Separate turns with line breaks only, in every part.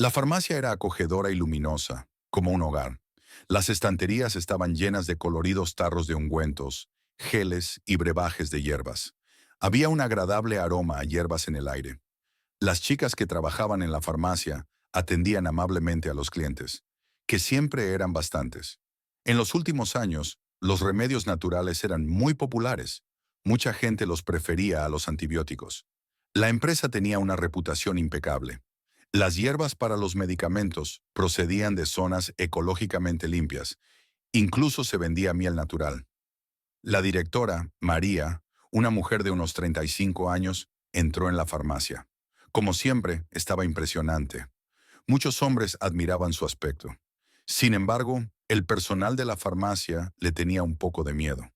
La farmacia era acogedora y luminosa, como un hogar. Las estanterías estaban llenas de coloridos tarros de ungüentos, geles y brebajes de hierbas. Había un agradable aroma a hierbas en el aire. Las chicas que trabajaban en la farmacia atendían amablemente a los clientes, que siempre eran bastantes. En los últimos años, los remedios naturales eran muy populares. Mucha gente los prefería a los antibióticos. La empresa tenía una reputación impecable. Las hierbas para los medicamentos procedían de zonas ecológicamente limpias. Incluso se vendía miel natural. La directora, María, una mujer de unos 35 años, entró en la farmacia. Como siempre, estaba impresionante. Muchos hombres admiraban su aspecto. Sin embargo, el personal de la farmacia le tenía un poco de miedo.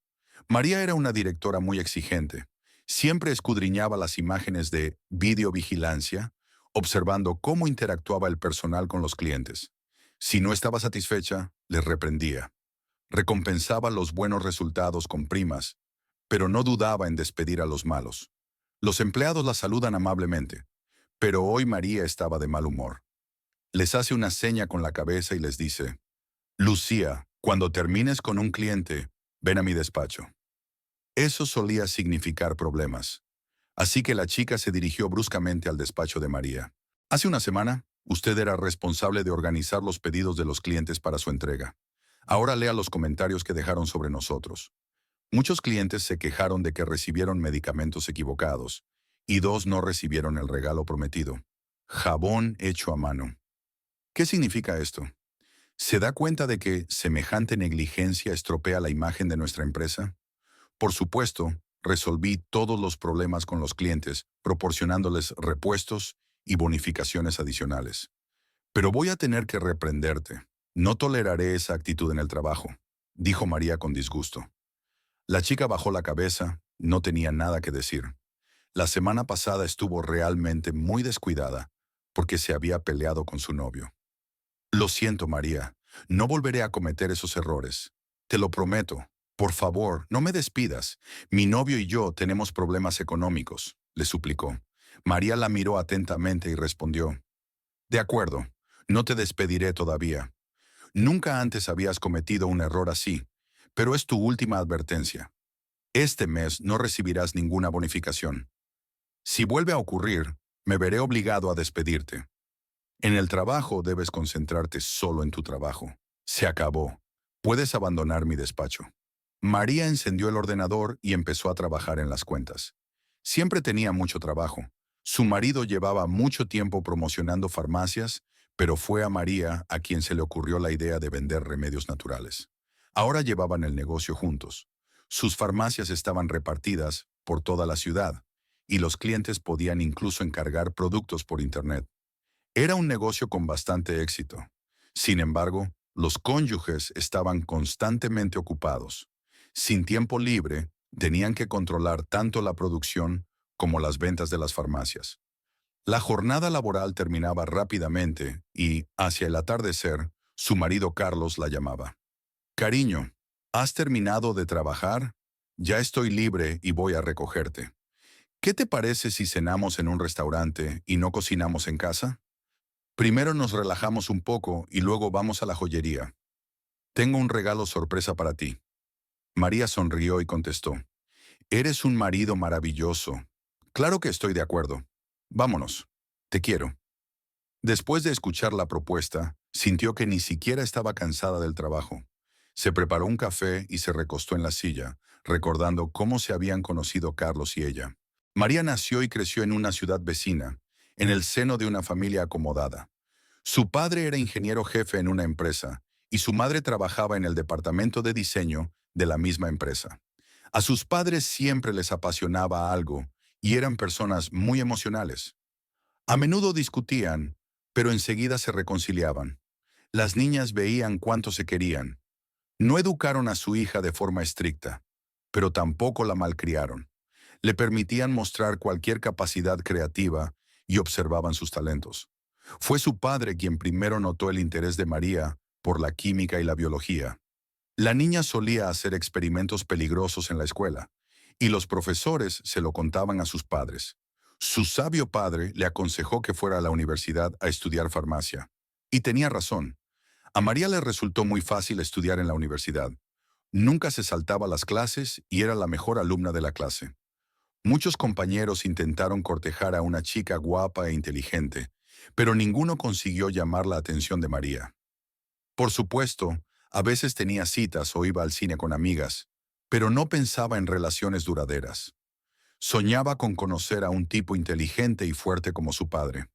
María era una directora muy exigente. Siempre escudriñaba las imágenes de videovigilancia, observando cómo interactuaba el personal con los clientes. Si no estaba satisfecha, les reprendía. Recompensaba los buenos resultados con primas, pero no dudaba en despedir a los malos. Los empleados la saludan amablemente, pero hoy María estaba de mal humor. Les hace una seña con la cabeza y les dice: Lucía, cuando termines con un cliente, ven a mi despacho. Eso solía significar problemas. Así que la chica se dirigió bruscamente al despacho de María. Hace una semana, usted era responsable de organizar los pedidos de los clientes para su entrega. Ahora lea los comentarios que dejaron sobre nosotros. Muchos clientes se quejaron de que recibieron medicamentos equivocados, y dos no recibieron el regalo prometido: jabón hecho a mano. ¿Qué significa esto? ¿Se da cuenta de que semejante negligencia estropea la imagen de nuestra empresa? Por supuesto, resolví todos los problemas con los clientes, proporcionándoles repuestos y bonificaciones adicionales. Pero voy a tener que reprenderte. No toleraré esa actitud en el trabajo, dijo María con disgusto. La chica bajó la cabeza, no tenía nada que decir. La semana pasada estuvo realmente muy descuidada porque se había peleado con su novio. Lo siento, María, no volveré a cometer esos errores. Te lo prometo. Por favor, no me despidas. Mi novio y yo tenemos problemas económicos, le suplicó. María la miró atentamente y respondió: De acuerdo, no te despediré todavía. Nunca antes habías cometido un error así, pero es tu última advertencia. Este mes no recibirás ninguna bonificación. Si vuelve a ocurrir, me veré obligado a despedirte. En el trabajo debes concentrarte solo en tu trabajo. Se acabó. Puedes abandonar mi despacho. María encendió el ordenador y empezó a trabajar en las cuentas. Siempre tenía mucho trabajo. Su marido llevaba mucho tiempo promocionando farmacias, pero fue a María a quien se le ocurrió la idea de vender remedios naturales. Ahora llevaban el negocio juntos. Sus farmacias estaban repartidas por toda la ciudad, y los clientes podían incluso encargar productos por Internet. Era un negocio con bastante éxito. Sin embargo, los cónyuges estaban constantemente ocupados. Sin tiempo libre, tenían que controlar tanto la producción como las ventas de las farmacias. La jornada laboral terminaba rápidamente y, hacia el atardecer, su marido Carlos la llamaba. Cariño, ¿has terminado de trabajar? Ya estoy libre y voy a recogerte. ¿Qué te parece si cenamos en un restaurante y no cocinamos en casa? Primero nos relajamos un poco y luego vamos a la joyería. Tengo un regalo sorpresa para ti. María sonrió y contestó: Eres un marido maravilloso. Claro que estoy de acuerdo. Vámonos. Te quiero. Después de escuchar la propuesta, sintió que ni siquiera estaba cansada del trabajo. Se preparó un café y se recostó en la silla, recordando cómo se habían conocido Carlos y ella. María nació y creció en una ciudad vecina, en el seno de una familia acomodada. Su padre era ingeniero jefe en una empresa y su madre trabajaba en el departamento de diseño de la misma empresa. A sus padres siempre les apasionaba algo y eran personas muy emocionales. A menudo discutían, pero enseguida se reconciliaban. Las niñas veían cuánto se querían. No educaron a su hija de forma estricta, pero tampoco la malcriaron. Le permitían mostrar cualquier capacidad creativa y observaban sus talentos. Fue su padre quien primero notó el interés de María por la química y la biología. La niña solía hacer experimentos peligrosos en la escuela, y los profesores se lo contaban a sus padres. Su sabio padre le aconsejó que fuera a la universidad a estudiar farmacia. Y tenía razón. A María le resultó muy fácil estudiar en la universidad. Nunca se saltaba las clases y era la mejor alumna de la clase. Muchos compañeros intentaron cortejar a una chica guapa e inteligente, pero ninguno consiguió llamar la atención de María. Por supuesto, a veces tenía citas o iba al cine con amigas, pero no pensaba en relaciones duraderas. Soñaba con conocer a un tipo inteligente y fuerte como su padre.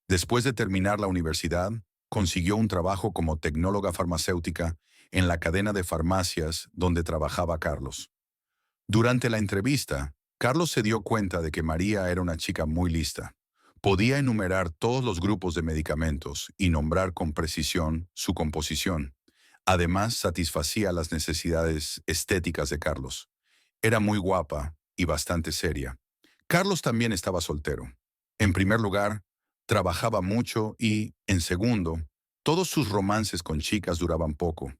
Después de terminar la universidad, consiguió un trabajo como tecnóloga farmacéutica en la cadena de farmacias donde trabajaba Carlos. Durante la entrevista, Carlos se dio cuenta de que María era una chica muy lista. Podía enumerar todos los grupos de medicamentos y nombrar con precisión su composición. Además, satisfacía las necesidades estéticas de Carlos. Era muy guapa y bastante seria. Carlos también estaba soltero. En primer lugar, trabajaba mucho y, en segundo, todos sus romances con chicas duraban poco,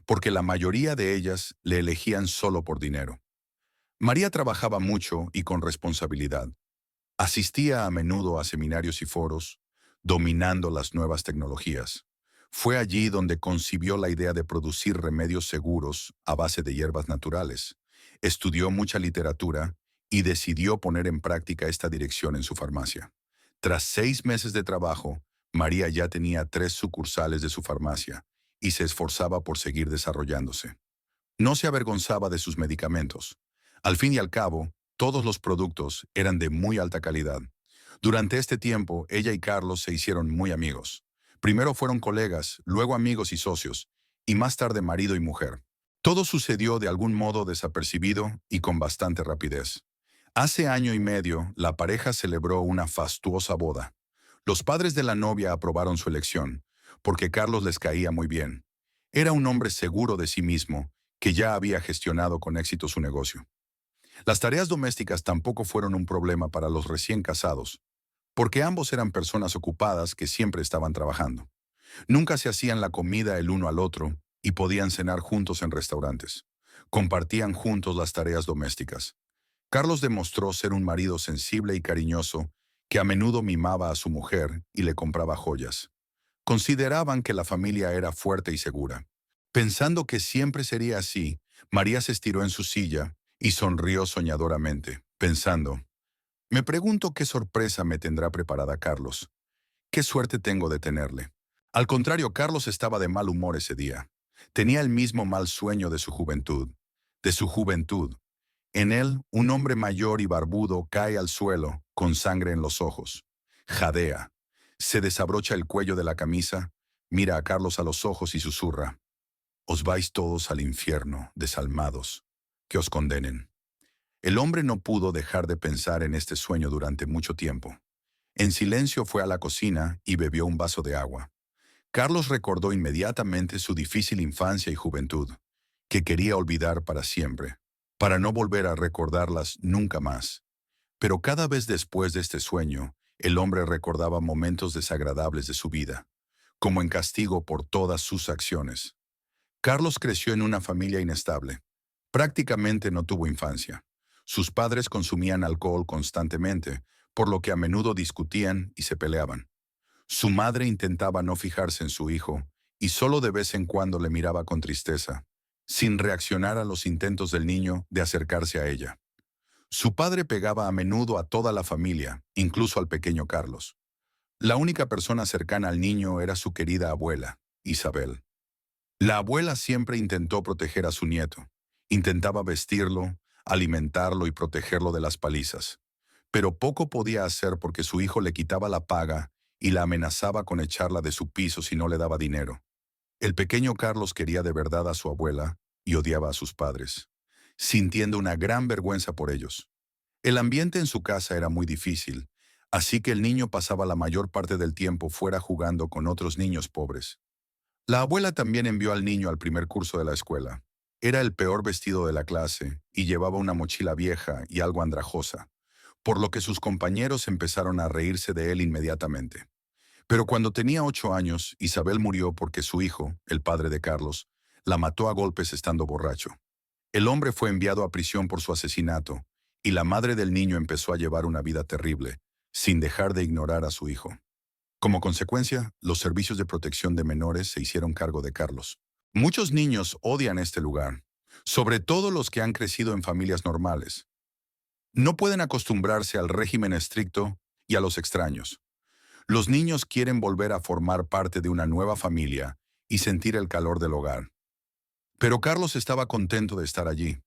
porque la mayoría de ellas le elegían solo por dinero. María trabajaba mucho y con responsabilidad. Asistía a menudo a seminarios y foros, dominando las nuevas tecnologías. Fue allí donde concibió la idea de producir remedios seguros a base de hierbas naturales. Estudió mucha literatura y decidió poner en práctica esta dirección en su farmacia. Tras 6 meses de trabajo, María ya tenía 3 sucursales de su farmacia y se esforzaba por seguir desarrollándose. No se avergonzaba de sus medicamentos. Al fin y al cabo, todos los productos eran de muy alta calidad. Durante este tiempo, ella y Carlos se hicieron muy amigos. Primero fueron colegas, luego amigos y socios, y más tarde marido y mujer. Todo sucedió de algún modo desapercibido y con bastante rapidez. Hace año y medio, la pareja celebró una fastuosa boda. Los padres de la novia aprobaron su elección, porque Carlos les caía muy bien. Era un hombre seguro de sí mismo, que ya había gestionado con éxito su negocio. Las tareas domésticas tampoco fueron un problema para los recién casados, porque ambos eran personas ocupadas que siempre estaban trabajando. Nunca se hacían la comida el uno al otro y podían cenar juntos en restaurantes. Compartían juntos las tareas domésticas. Carlos demostró ser un marido sensible y cariñoso que a menudo mimaba a su mujer y le compraba joyas. Consideraban que la familia era fuerte y segura. Pensando que siempre sería así, María se estiró en su silla y sonrió soñadoramente, pensando, me pregunto qué sorpresa me tendrá preparada Carlos. Qué suerte tengo de tenerle. Al contrario, Carlos estaba de mal humor ese día. Tenía el mismo mal sueño de su juventud. De su juventud. En él, un hombre mayor y barbudo cae al suelo, con sangre en los ojos. Jadea. Se desabrocha el cuello de la camisa, mira a Carlos a los ojos y susurra. Os vais todos al infierno, desalmados, que os condenen. El hombre no pudo dejar de pensar en este sueño durante mucho tiempo. En silencio fue a la cocina y bebió un vaso de agua. Carlos recordó inmediatamente su difícil infancia y juventud, que quería olvidar para siempre, para no volver a recordarlas nunca más. Pero cada vez después de este sueño, el hombre recordaba momentos desagradables de su vida, como en castigo por todas sus acciones. Carlos creció en una familia inestable. Prácticamente no tuvo infancia. Sus padres consumían alcohol constantemente, por lo que a menudo discutían y se peleaban. Su madre intentaba no fijarse en su hijo, y solo de vez en cuando le miraba con tristeza, sin reaccionar a los intentos del niño de acercarse a ella. Su padre pegaba a menudo a toda la familia, incluso al pequeño Carlos. La única persona cercana al niño era su querida abuela, Isabel. La abuela siempre intentó proteger a su nieto. Intentaba vestirlo, alimentarlo y protegerlo de las palizas. Pero poco podía hacer porque su hijo le quitaba la paga y la amenazaba con echarla de su piso si no le daba dinero. El pequeño Carlos quería de verdad a su abuela y odiaba a sus padres, sintiendo una gran vergüenza por ellos. El ambiente en su casa era muy difícil, así que el niño pasaba la mayor parte del tiempo fuera jugando con otros niños pobres. La abuela también envió al niño al primer curso de la escuela. Era el peor vestido de la clase y llevaba una mochila vieja y algo andrajosa, por lo que sus compañeros empezaron a reírse de él inmediatamente. Pero cuando tenía 8 años, Isabel murió porque su hijo, el padre de Carlos, la mató a golpes estando borracho. El hombre fue enviado a prisión por su asesinato, y la madre del niño empezó a llevar una vida terrible, sin dejar de ignorar a su hijo. Como consecuencia, los servicios de protección de menores se hicieron cargo de Carlos. Muchos niños odian este lugar, sobre todo los que han crecido en familias normales. No pueden acostumbrarse al régimen estricto y a los extraños. Los niños quieren volver a formar parte de una nueva familia y sentir el calor del hogar. Pero Carlos estaba contento de estar allí.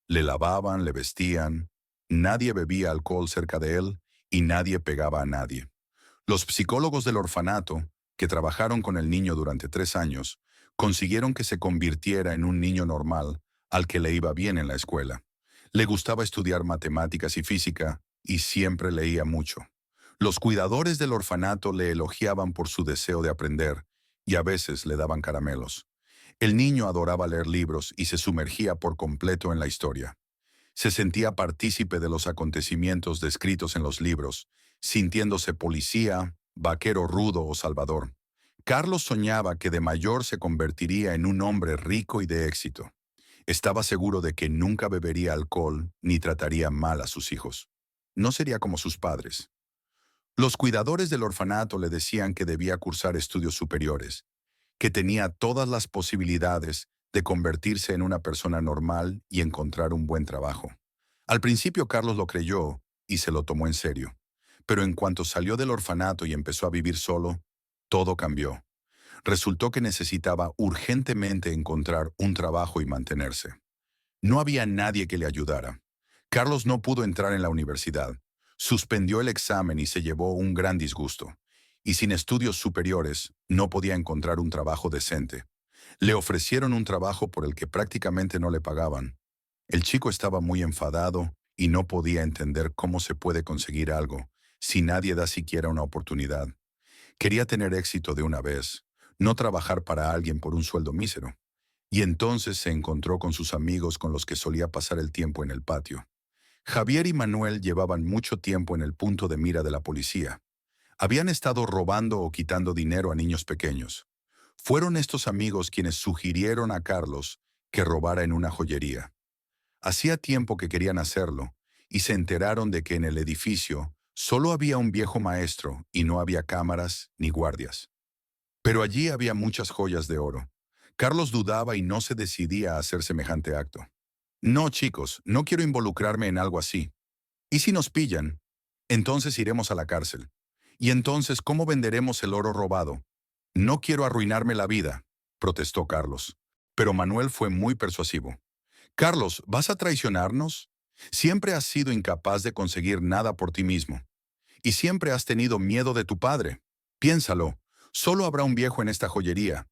Le lavaban, le vestían, nadie bebía alcohol cerca de él y nadie pegaba a nadie. Los psicólogos del orfanato, que trabajaron con el niño durante 3 años, consiguieron que se convirtiera en un niño normal al que le iba bien en la escuela. Le gustaba estudiar matemáticas y física y siempre leía mucho. Los cuidadores del orfanato le elogiaban por su deseo de aprender y a veces le daban caramelos. El niño adoraba leer libros y se sumergía por completo en la historia. Se sentía partícipe de los acontecimientos descritos en los libros, sintiéndose policía, vaquero rudo o salvador. Carlos soñaba que de mayor se convertiría en un hombre rico y de éxito. Estaba seguro de que nunca bebería alcohol ni trataría mal a sus hijos. No sería como sus padres. Los cuidadores del orfanato le decían que debía cursar estudios superiores, que tenía todas las posibilidades de convertirse en una persona normal y encontrar un buen trabajo. Al principio Carlos lo creyó y se lo tomó en serio, pero en cuanto salió del orfanato y empezó a vivir solo, todo cambió. Resultó que necesitaba urgentemente encontrar un trabajo y mantenerse. No había nadie que le ayudara. Carlos no pudo entrar en la universidad. Suspendió el examen y se llevó un gran disgusto. Y sin estudios superiores, no podía encontrar un trabajo decente. Le ofrecieron un trabajo por el que prácticamente no le pagaban. El chico estaba muy enfadado y no podía entender cómo se puede conseguir algo si nadie da siquiera una oportunidad. Quería tener éxito de una vez, no trabajar para alguien por un sueldo mísero. Y entonces se encontró con sus amigos con los que solía pasar el tiempo en el patio. Javier y Manuel llevaban mucho tiempo en el punto de mira de la policía. Habían estado robando o quitando dinero a niños pequeños. Fueron estos amigos quienes sugirieron a Carlos que robara en una joyería. Hacía tiempo que querían hacerlo, y se enteraron de que en el edificio solo había un viejo maestro y no había cámaras ni guardias. Pero allí había muchas joyas de oro. Carlos dudaba y no se decidía a hacer semejante acto. No, chicos, no quiero involucrarme en algo así. ¿Y si nos pillan? Entonces iremos a la cárcel. ¿Y entonces cómo venderemos el oro robado? No quiero arruinarme la vida, protestó Carlos. Pero Manuel fue muy persuasivo. Carlos, ¿vas a traicionarnos? Siempre has sido incapaz de conseguir nada por ti mismo. Y siempre has tenido miedo de tu padre. Piénsalo, solo habrá un viejo en esta joyería.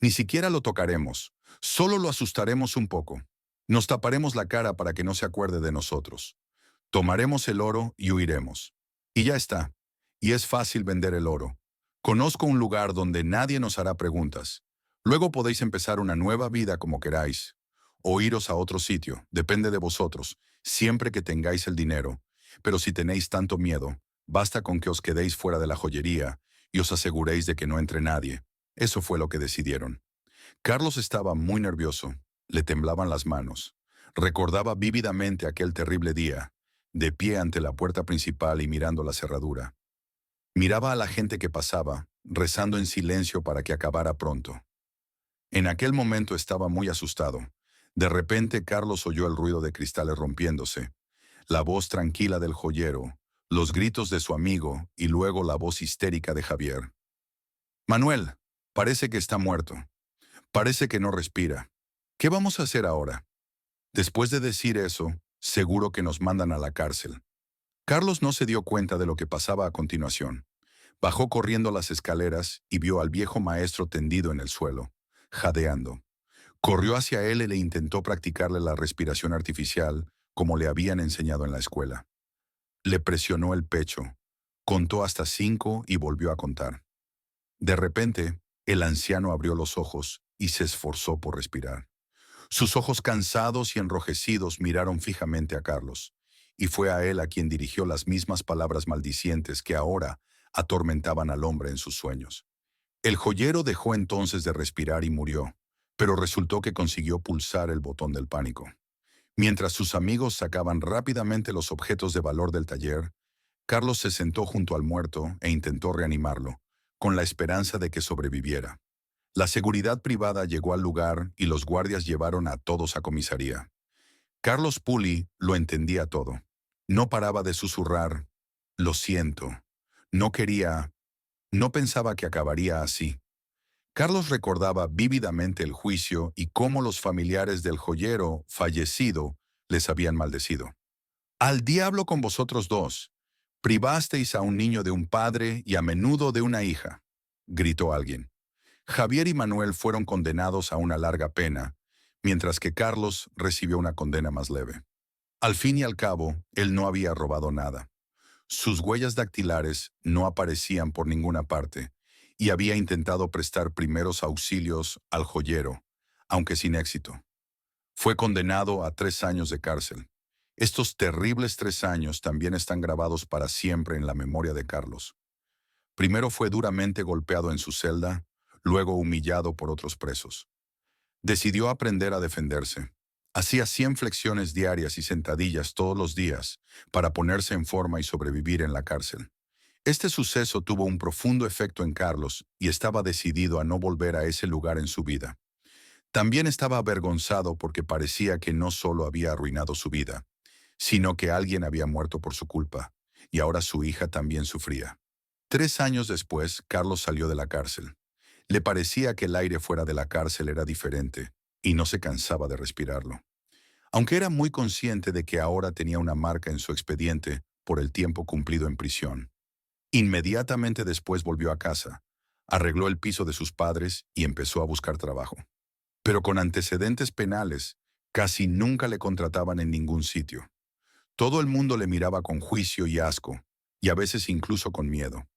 Ni siquiera lo tocaremos, solo lo asustaremos un poco. Nos taparemos la cara para que no se acuerde de nosotros. Tomaremos el oro y huiremos. Y ya está. Y es fácil vender el oro. Conozco un lugar donde nadie nos hará preguntas. Luego podéis empezar una nueva vida como queráis. O iros a otro sitio, depende de vosotros, siempre que tengáis el dinero. Pero si tenéis tanto miedo, basta con que os quedéis fuera de la joyería y os aseguréis de que no entre nadie. Eso fue lo que decidieron. Carlos estaba muy nervioso. Le temblaban las manos. Recordaba vívidamente aquel terrible día, de pie ante la puerta principal y mirando la cerradura. Miraba a la gente que pasaba, rezando en silencio para que acabara pronto. En aquel momento estaba muy asustado. De repente Carlos oyó el ruido de cristales rompiéndose, la voz tranquila del joyero, los gritos de su amigo y luego la voz histérica de Javier. Manuel, parece que está muerto. Parece que no respira. ¿Qué vamos a hacer ahora? Después de decir eso, seguro que nos mandan a la cárcel. Carlos no se dio cuenta de lo que pasaba a continuación. Bajó corriendo las escaleras y vio al viejo maestro tendido en el suelo, jadeando. Corrió hacia él y le intentó practicarle la respiración artificial, como le habían enseñado en la escuela. Le presionó el pecho, contó hasta 5 y volvió a contar. De repente, el anciano abrió los ojos y se esforzó por respirar. Sus ojos cansados y enrojecidos miraron fijamente a Carlos, y fue a él a quien dirigió las mismas palabras maldicientes que ahora atormentaban al hombre en sus sueños. El joyero dejó entonces de respirar y murió, pero resultó que consiguió pulsar el botón del pánico. Mientras sus amigos sacaban rápidamente los objetos de valor del taller, Carlos se sentó junto al muerto e intentó reanimarlo, con la esperanza de que sobreviviera. La seguridad privada llegó al lugar y los guardias llevaron a todos a comisaría. Carlos Puli lo entendía todo. No paraba de susurrar, lo siento. No quería, no pensaba que acabaría así. Carlos recordaba vívidamente el juicio y cómo los familiares del joyero fallecido les habían maldecido. Al diablo con vosotros dos. Privasteis a un niño de un padre y a menudo de una hija, gritó alguien. Javier y Manuel fueron condenados a una larga pena, mientras que Carlos recibió una condena más leve. Al fin y al cabo, él no había robado nada. Sus huellas dactilares no aparecían por ninguna parte y había intentado prestar primeros auxilios al joyero, aunque sin éxito. Fue condenado a 3 años de cárcel. Estos terribles 3 años también están grabados para siempre en la memoria de Carlos. Primero fue duramente golpeado en su celda, luego humillado por otros presos. Decidió aprender a defenderse. Hacía 100 flexiones diarias y sentadillas todos los días para ponerse en forma y sobrevivir en la cárcel. Este suceso tuvo un profundo efecto en Carlos y estaba decidido a no volver a ese lugar en su vida. También estaba avergonzado porque parecía que no solo había arruinado su vida, sino que alguien había muerto por su culpa, y ahora su hija también sufría. 3 años después, Carlos salió de la cárcel. Le parecía que el aire fuera de la cárcel era diferente, y no se cansaba de respirarlo. Aunque era muy consciente de que ahora tenía una marca en su expediente por el tiempo cumplido en prisión. Inmediatamente después volvió a casa, arregló el piso de sus padres y empezó a buscar trabajo. Pero con antecedentes penales, casi nunca le contrataban en ningún sitio. Todo el mundo le miraba con juicio y asco, y a veces incluso con miedo.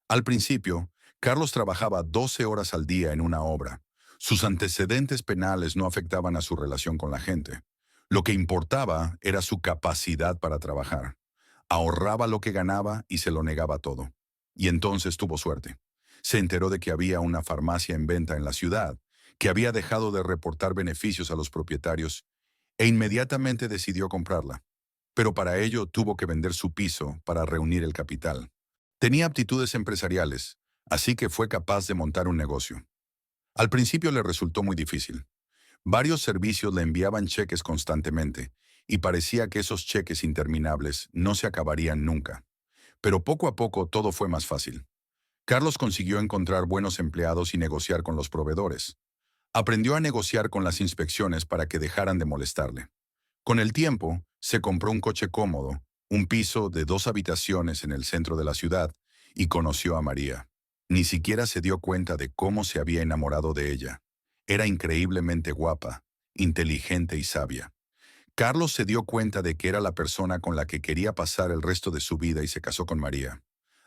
Al principio, Carlos trabajaba 12 horas al día en una obra. Sus antecedentes penales no afectaban a su relación con la gente. Lo que importaba era su capacidad para trabajar. Ahorraba lo que ganaba y se lo negaba todo. Y entonces tuvo suerte. Se enteró de que había una farmacia en venta en la ciudad, que había dejado de reportar beneficios a los propietarios, e inmediatamente decidió comprarla. Pero para ello tuvo que vender su piso para reunir el capital. Tenía aptitudes empresariales, así que fue capaz de montar un negocio. Al principio le resultó muy difícil. Varios servicios le enviaban cheques constantemente, y parecía que esos cheques interminables no se acabarían nunca. Pero poco a poco todo fue más fácil. Carlos consiguió encontrar buenos empleados y negociar con los proveedores. Aprendió a negociar con las inspecciones para que dejaran de molestarle. Con el tiempo, se compró un coche cómodo, un piso de 2 habitaciones en el centro de la ciudad, y conoció a María. Ni siquiera se dio cuenta de cómo se había enamorado de ella. Era increíblemente guapa, inteligente y sabia. Carlos se dio cuenta de que era la persona con la que quería pasar el resto de su vida y se casó con María.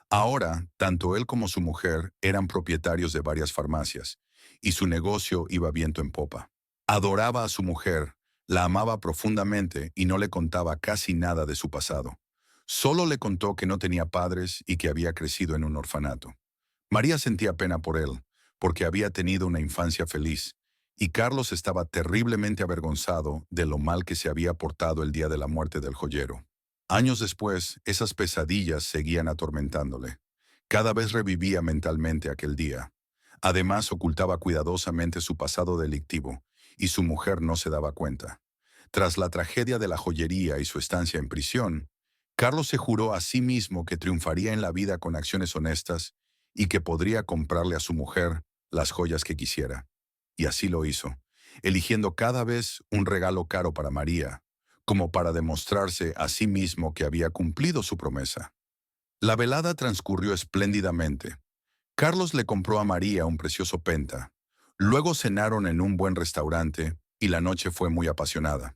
Ahora, tanto él como su mujer eran propietarios de varias farmacias, y su negocio iba viento en popa. Adoraba a su mujer, la amaba profundamente y no le contaba casi nada de su pasado. Solo le contó que no tenía padres y que había crecido en un orfanato. María sentía pena por él, porque había tenido una infancia feliz, y Carlos estaba terriblemente avergonzado de lo mal que se había portado el día de la muerte del joyero. Años después, esas pesadillas seguían atormentándole. Cada vez revivía mentalmente aquel día. Además, ocultaba cuidadosamente su pasado delictivo, y su mujer no se daba cuenta. Tras la tragedia de la joyería y su estancia en prisión, Carlos se juró a sí mismo que triunfaría en la vida con acciones honestas y que podría comprarle a su mujer las joyas que quisiera. Y así lo hizo, eligiendo cada vez un regalo caro para María, como para demostrarse a sí mismo que había cumplido su promesa. La velada transcurrió espléndidamente. Carlos le compró a María un precioso penta. Luego cenaron en un buen restaurante y la noche fue muy apasionada.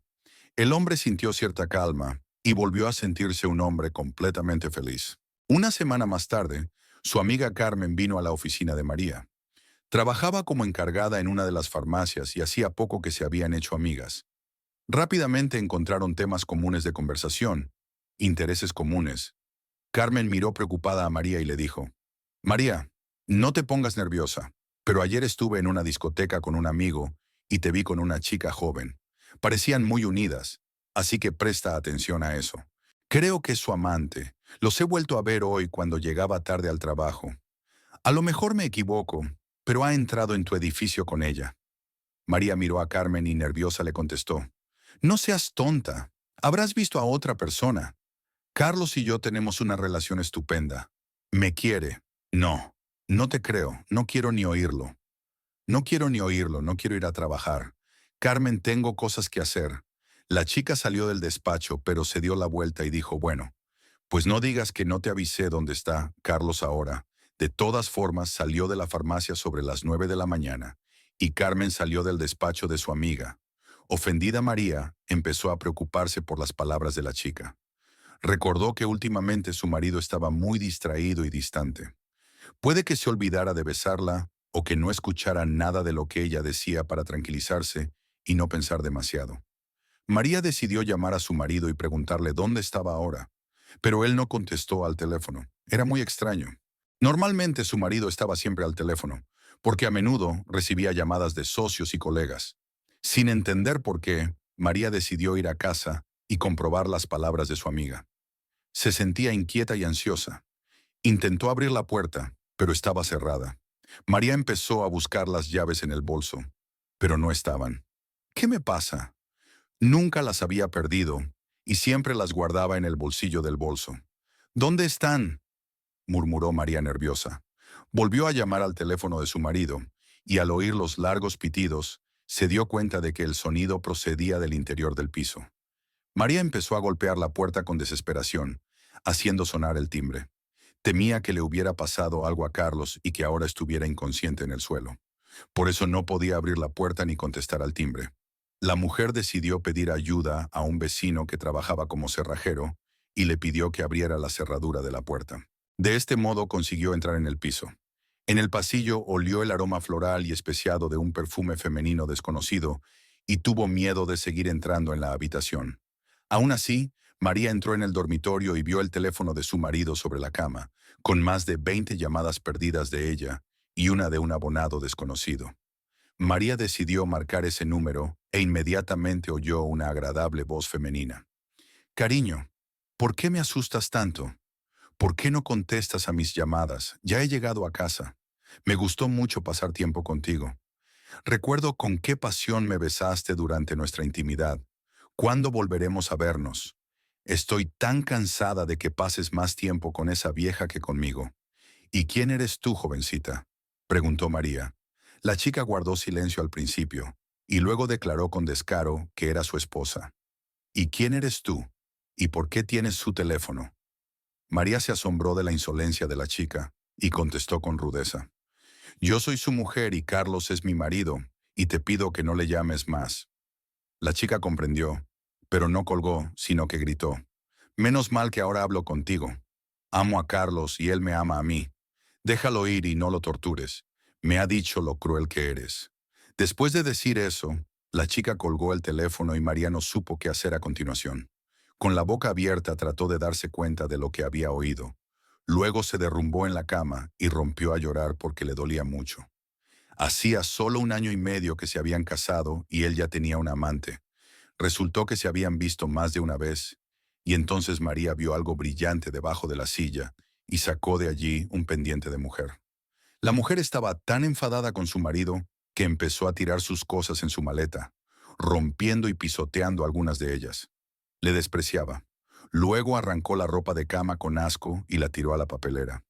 El hombre sintió cierta calma y volvió a sentirse un hombre completamente feliz. Una semana más tarde, su amiga Carmen vino a la oficina de María. Trabajaba como encargada en una de las farmacias y hacía poco que se habían hecho amigas. Rápidamente encontraron temas comunes de conversación, intereses comunes. Carmen miró preocupada a María y le dijo, «María, no te pongas nerviosa, pero ayer estuve en una discoteca con un amigo y te vi con una chica joven. Parecían muy unidas, así que presta atención a eso. Creo que es su amante, Los he vuelto a ver hoy cuando llegaba tarde al trabajo. A lo mejor me equivoco, pero ha entrado en tu edificio con ella. María miró a Carmen y nerviosa le contestó. No seas tonta. Habrás visto a otra persona. Carlos y yo tenemos una relación estupenda. ¿Me quiere? No. No te creo. No quiero ni oírlo. No quiero ni oírlo. No quiero ir a trabajar. Carmen, tengo cosas que hacer. La chica salió del despacho, pero se dio la vuelta y dijo, bueno, pues no digas que no te avisé dónde está Carlos ahora. De todas formas, salió de la farmacia sobre las 9 de la mañana, y Carmen salió del despacho de su amiga. Ofendida María, empezó a preocuparse por las palabras de la chica. Recordó que últimamente su marido estaba muy distraído y distante. Puede que se olvidara de besarla o que no escuchara nada de lo que ella decía para tranquilizarse y no pensar demasiado. María decidió llamar a su marido y preguntarle dónde estaba ahora, pero él no contestó al teléfono. Era muy extraño. Normalmente su marido estaba siempre al teléfono, porque a menudo recibía llamadas de socios y colegas. Sin entender por qué, María decidió ir a casa y comprobar las palabras de su amiga. Se sentía inquieta y ansiosa. Intentó abrir la puerta, pero estaba cerrada. María empezó a buscar las llaves en el bolso, pero no estaban. ¿Qué me pasa? Nunca las había perdido y siempre las guardaba en el bolsillo del bolso. ¿Dónde están?, murmuró María nerviosa. Volvió a llamar al teléfono de su marido y al oír los largos pitidos, se dio cuenta de que el sonido procedía del interior del piso. María empezó a golpear la puerta con desesperación, haciendo sonar el timbre. Temía que le hubiera pasado algo a Carlos y que ahora estuviera inconsciente en el suelo. Por eso no podía abrir la puerta ni contestar al timbre. La mujer decidió pedir ayuda a un vecino que trabajaba como cerrajero y le pidió que abriera la cerradura de la puerta. De este modo consiguió entrar en el piso. En el pasillo olió el aroma floral y especiado de un perfume femenino desconocido y tuvo miedo de seguir entrando en la habitación. Aún así, María entró en el dormitorio y vio el teléfono de su marido sobre la cama, con más de 20 llamadas perdidas de ella y una de un abonado desconocido. María decidió marcar ese número e inmediatamente oyó una agradable voz femenina. Cariño, ¿por qué me asustas tanto? ¿Por qué no contestas a mis llamadas? Ya he llegado a casa. Me gustó mucho pasar tiempo contigo. Recuerdo con qué pasión me besaste durante nuestra intimidad. ¿Cuándo volveremos a vernos? Estoy tan cansada de que pases más tiempo con esa vieja que conmigo. ¿Y quién eres tú, jovencita?, preguntó María. La chica guardó silencio al principio, y luego declaró con descaro que era su esposa. ¿Y quién eres tú? ¿Y por qué tienes su teléfono? María se asombró de la insolencia de la chica, y contestó con rudeza. Yo soy su mujer y Carlos es mi marido, y te pido que no le llames más. La chica comprendió, pero no colgó, sino que gritó. Menos mal que ahora hablo contigo. Amo a Carlos y él me ama a mí. Déjalo ir y no lo tortures. Me ha dicho lo cruel que eres. Después de decir eso, la chica colgó el teléfono y María no supo qué hacer a continuación. Con la boca abierta trató de darse cuenta de lo que había oído. Luego se derrumbó en la cama y rompió a llorar porque le dolía mucho. Hacía solo 1 año y medio que se habían casado y él ya tenía un amante. Resultó que se habían visto más de una vez, y entonces María vio algo brillante debajo de la silla y sacó de allí un pendiente de mujer. La mujer estaba tan enfadada con su marido que empezó a tirar sus cosas en su maleta, rompiendo y pisoteando algunas de ellas. Le despreciaba. Luego arrancó la ropa de cama con asco y la tiró a la papelera.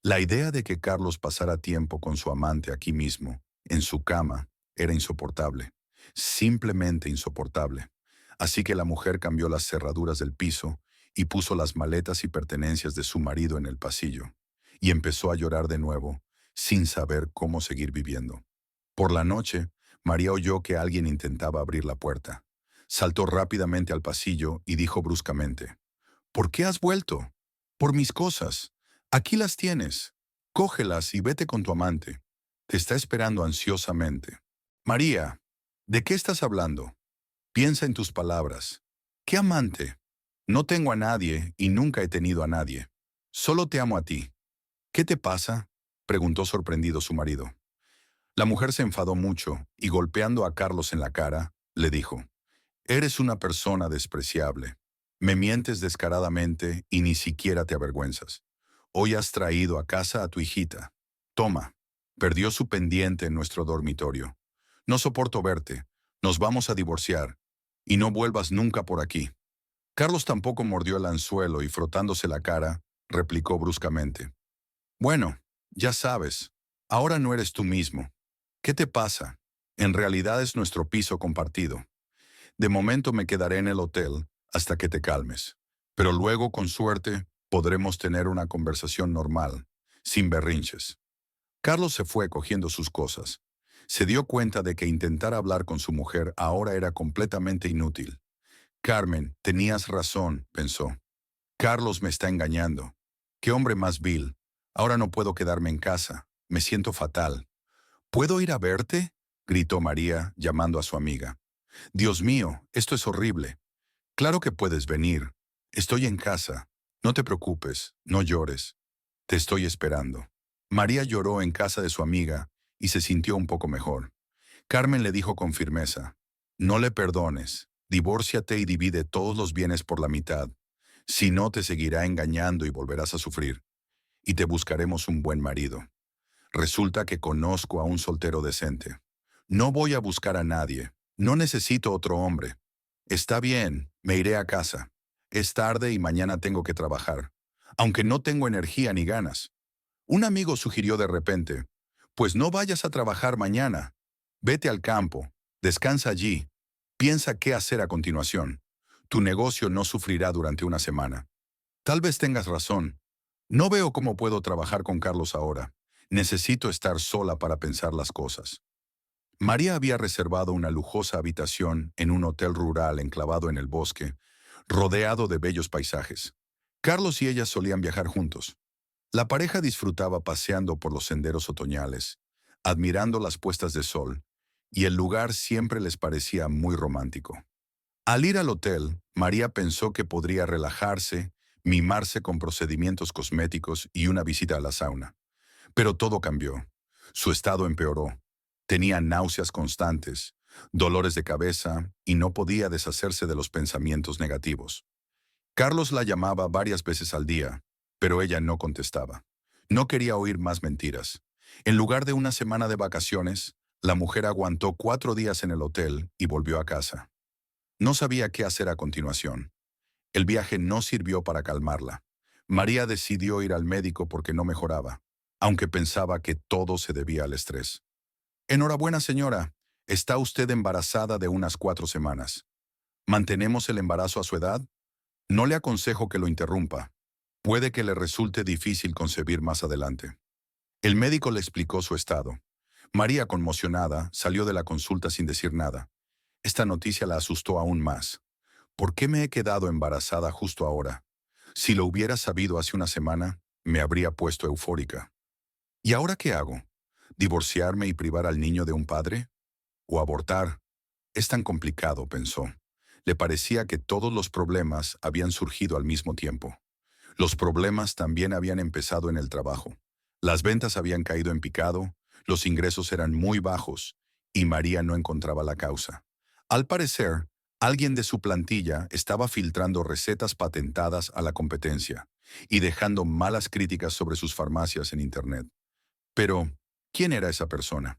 La idea de que Carlos pasara tiempo con su amante aquí mismo, en su cama, era insoportable. Simplemente insoportable. Así que la mujer cambió las cerraduras del piso y puso las maletas y pertenencias de su marido en el pasillo. Y empezó a llorar de nuevo, sin saber cómo seguir viviendo. Por la noche, María oyó que alguien intentaba abrir la puerta. Saltó rápidamente al pasillo y dijo bruscamente, ¿por qué has vuelto? Por mis cosas. Aquí las tienes. Cógelas y vete con tu amante. Te está esperando ansiosamente. María, ¿de qué estás hablando? Piensa en tus palabras. ¿Qué amante? No tengo a nadie y nunca he tenido a nadie. Solo te amo a ti. ¿Qué te pasa?, preguntó sorprendido su marido. La mujer se enfadó mucho y golpeando a Carlos en la cara, le dijo, eres una persona despreciable. Me mientes descaradamente y ni siquiera te avergüenzas. Hoy has traído a casa a tu hijita. Toma. Perdió su pendiente en nuestro dormitorio. No soporto verte. Nos vamos a divorciar. Y no vuelvas nunca por aquí. Carlos tampoco mordió el anzuelo y frotándose la cara, replicó bruscamente. Bueno, ya sabes, ahora no eres tú mismo. ¿Qué te pasa? En realidad es nuestro piso compartido. De momento me quedaré en el hotel hasta que te calmes. Pero luego, con suerte, podremos tener una conversación normal, sin berrinches. Carlos se fue cogiendo sus cosas. Se dio cuenta de que intentar hablar con su mujer ahora era completamente inútil. Carmen, tenías razón, pensó. Carlos me está engañando. ¡Qué hombre más vil! Ahora no puedo quedarme en casa. Me siento fatal. ¿Puedo ir a verte?, gritó María, llamando a su amiga. Dios mío, esto es horrible. Claro que puedes venir. Estoy en casa. No te preocupes, no llores. Te estoy esperando. María lloró en casa de su amiga y se sintió un poco mejor. Carmen le dijo con firmeza, no le perdones, divórciate y divide todos los bienes por la mitad. Si no, te seguirá engañando y volverás a sufrir. Y te buscaremos un buen marido. Resulta que conozco a un soltero decente. No voy a buscar a nadie. No necesito otro hombre. Está bien, me iré a casa. Es tarde y mañana tengo que trabajar. Aunque no tengo energía ni ganas. Un amigo sugirió de repente, pues no vayas a trabajar mañana. Vete al campo, descansa allí, piensa qué hacer a continuación. Tu negocio no sufrirá durante una semana. Tal vez tengas razón. No veo cómo puedo trabajar con Carlos ahora. Necesito estar sola para pensar las cosas. María había reservado una lujosa habitación en un hotel rural enclavado en el bosque, rodeado de bellos paisajes. Carlos y ella solían viajar juntos. La pareja disfrutaba paseando por los senderos otoñales, admirando las puestas de sol, y el lugar siempre les parecía muy romántico. Al ir al hotel, María pensó que podría relajarse, mimarse con procedimientos cosméticos y una visita a la sauna. Pero todo cambió. Su estado empeoró. Tenía náuseas constantes, dolores de cabeza y no podía deshacerse de los pensamientos negativos. Carlos la llamaba varias veces al día, pero ella no contestaba. No quería oír más mentiras. En lugar de una semana de vacaciones, la mujer aguantó 4 días en el hotel y volvió a casa. No sabía qué hacer a continuación. El viaje no sirvió para calmarla. María decidió ir al médico porque no mejoraba, aunque pensaba que todo se debía al estrés. Enhorabuena, señora. Está usted embarazada de unas 4 semanas. ¿Mantenemos el embarazo a su edad? No le aconsejo que lo interrumpa. Puede que le resulte difícil concebir más adelante. El médico le explicó su estado. María, conmocionada, salió de la consulta sin decir nada. Esta noticia la asustó aún más. ¿Por qué me he quedado embarazada justo ahora? Si lo hubiera sabido hace una semana, me habría puesto eufórica. ¿Y ahora qué hago? ¿Divorciarme y privar al niño de un padre? ¿O abortar? Es tan complicado, pensó. Le parecía que todos los problemas habían surgido al mismo tiempo. Los problemas también habían empezado en el trabajo. Las ventas habían caído en picado, los ingresos eran muy bajos, y María no encontraba la causa. Al parecer, alguien de su plantilla estaba filtrando recetas patentadas a la competencia y dejando malas críticas sobre sus farmacias en Internet. Pero, ¿quién era esa persona?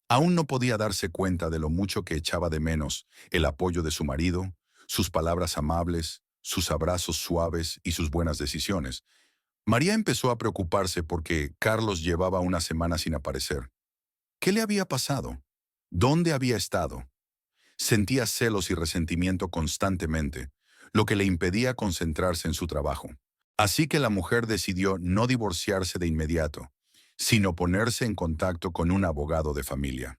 Aún no podía darse cuenta de lo mucho que echaba de menos el apoyo de su marido, sus palabras amables, sus abrazos suaves y sus buenas decisiones. María empezó a preocuparse porque Carlos llevaba una semana sin aparecer. ¿Qué le había pasado? ¿Dónde había estado? Sentía celos y resentimiento constantemente, lo que le impedía concentrarse en su trabajo. Así que la mujer decidió no divorciarse de inmediato, sino ponerse en contacto con un abogado de familia.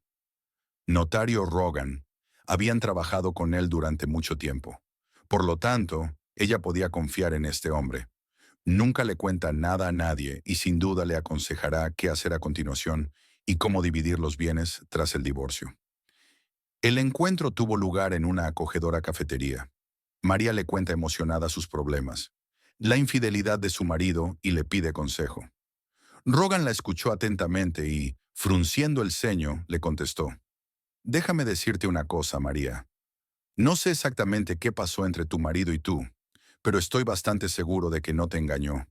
Notario Rogan. Habían trabajado con él durante mucho tiempo. Por lo tanto, ella podía confiar en este hombre. Nunca le cuenta nada a nadie y sin duda le aconsejará qué hacer a continuación y cómo dividir los bienes tras el divorcio. El encuentro tuvo lugar en una acogedora cafetería. María le cuenta emocionada sus problemas, la infidelidad de su marido y le pide consejo. Rogan la escuchó atentamente y, frunciendo el ceño, le contestó: Déjame decirte una cosa, María. No sé exactamente qué pasó entre tu marido y tú, pero estoy bastante seguro de que no te engañó.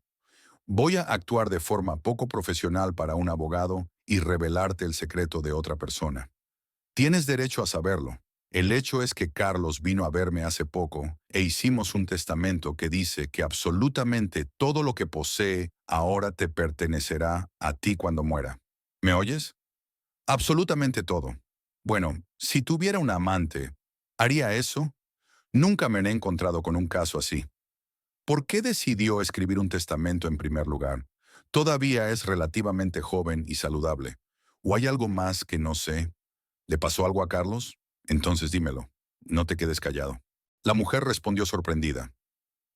Voy a actuar de forma poco profesional para un abogado y revelarte el secreto de otra persona. Tienes derecho a saberlo. El hecho es que Carlos vino a verme hace poco e hicimos un testamento que dice que absolutamente todo lo que posee ahora te pertenecerá a ti cuando muera. ¿Me oyes? Absolutamente todo. Bueno, si tuviera un amante, ¿haría eso? Nunca me he encontrado con un caso así. ¿Por qué decidió escribir un testamento en primer lugar? Todavía es relativamente joven y saludable. ¿O hay algo más que no sé? ¿Le pasó algo a Carlos? Entonces dímelo. No te quedes callado. La mujer respondió sorprendida.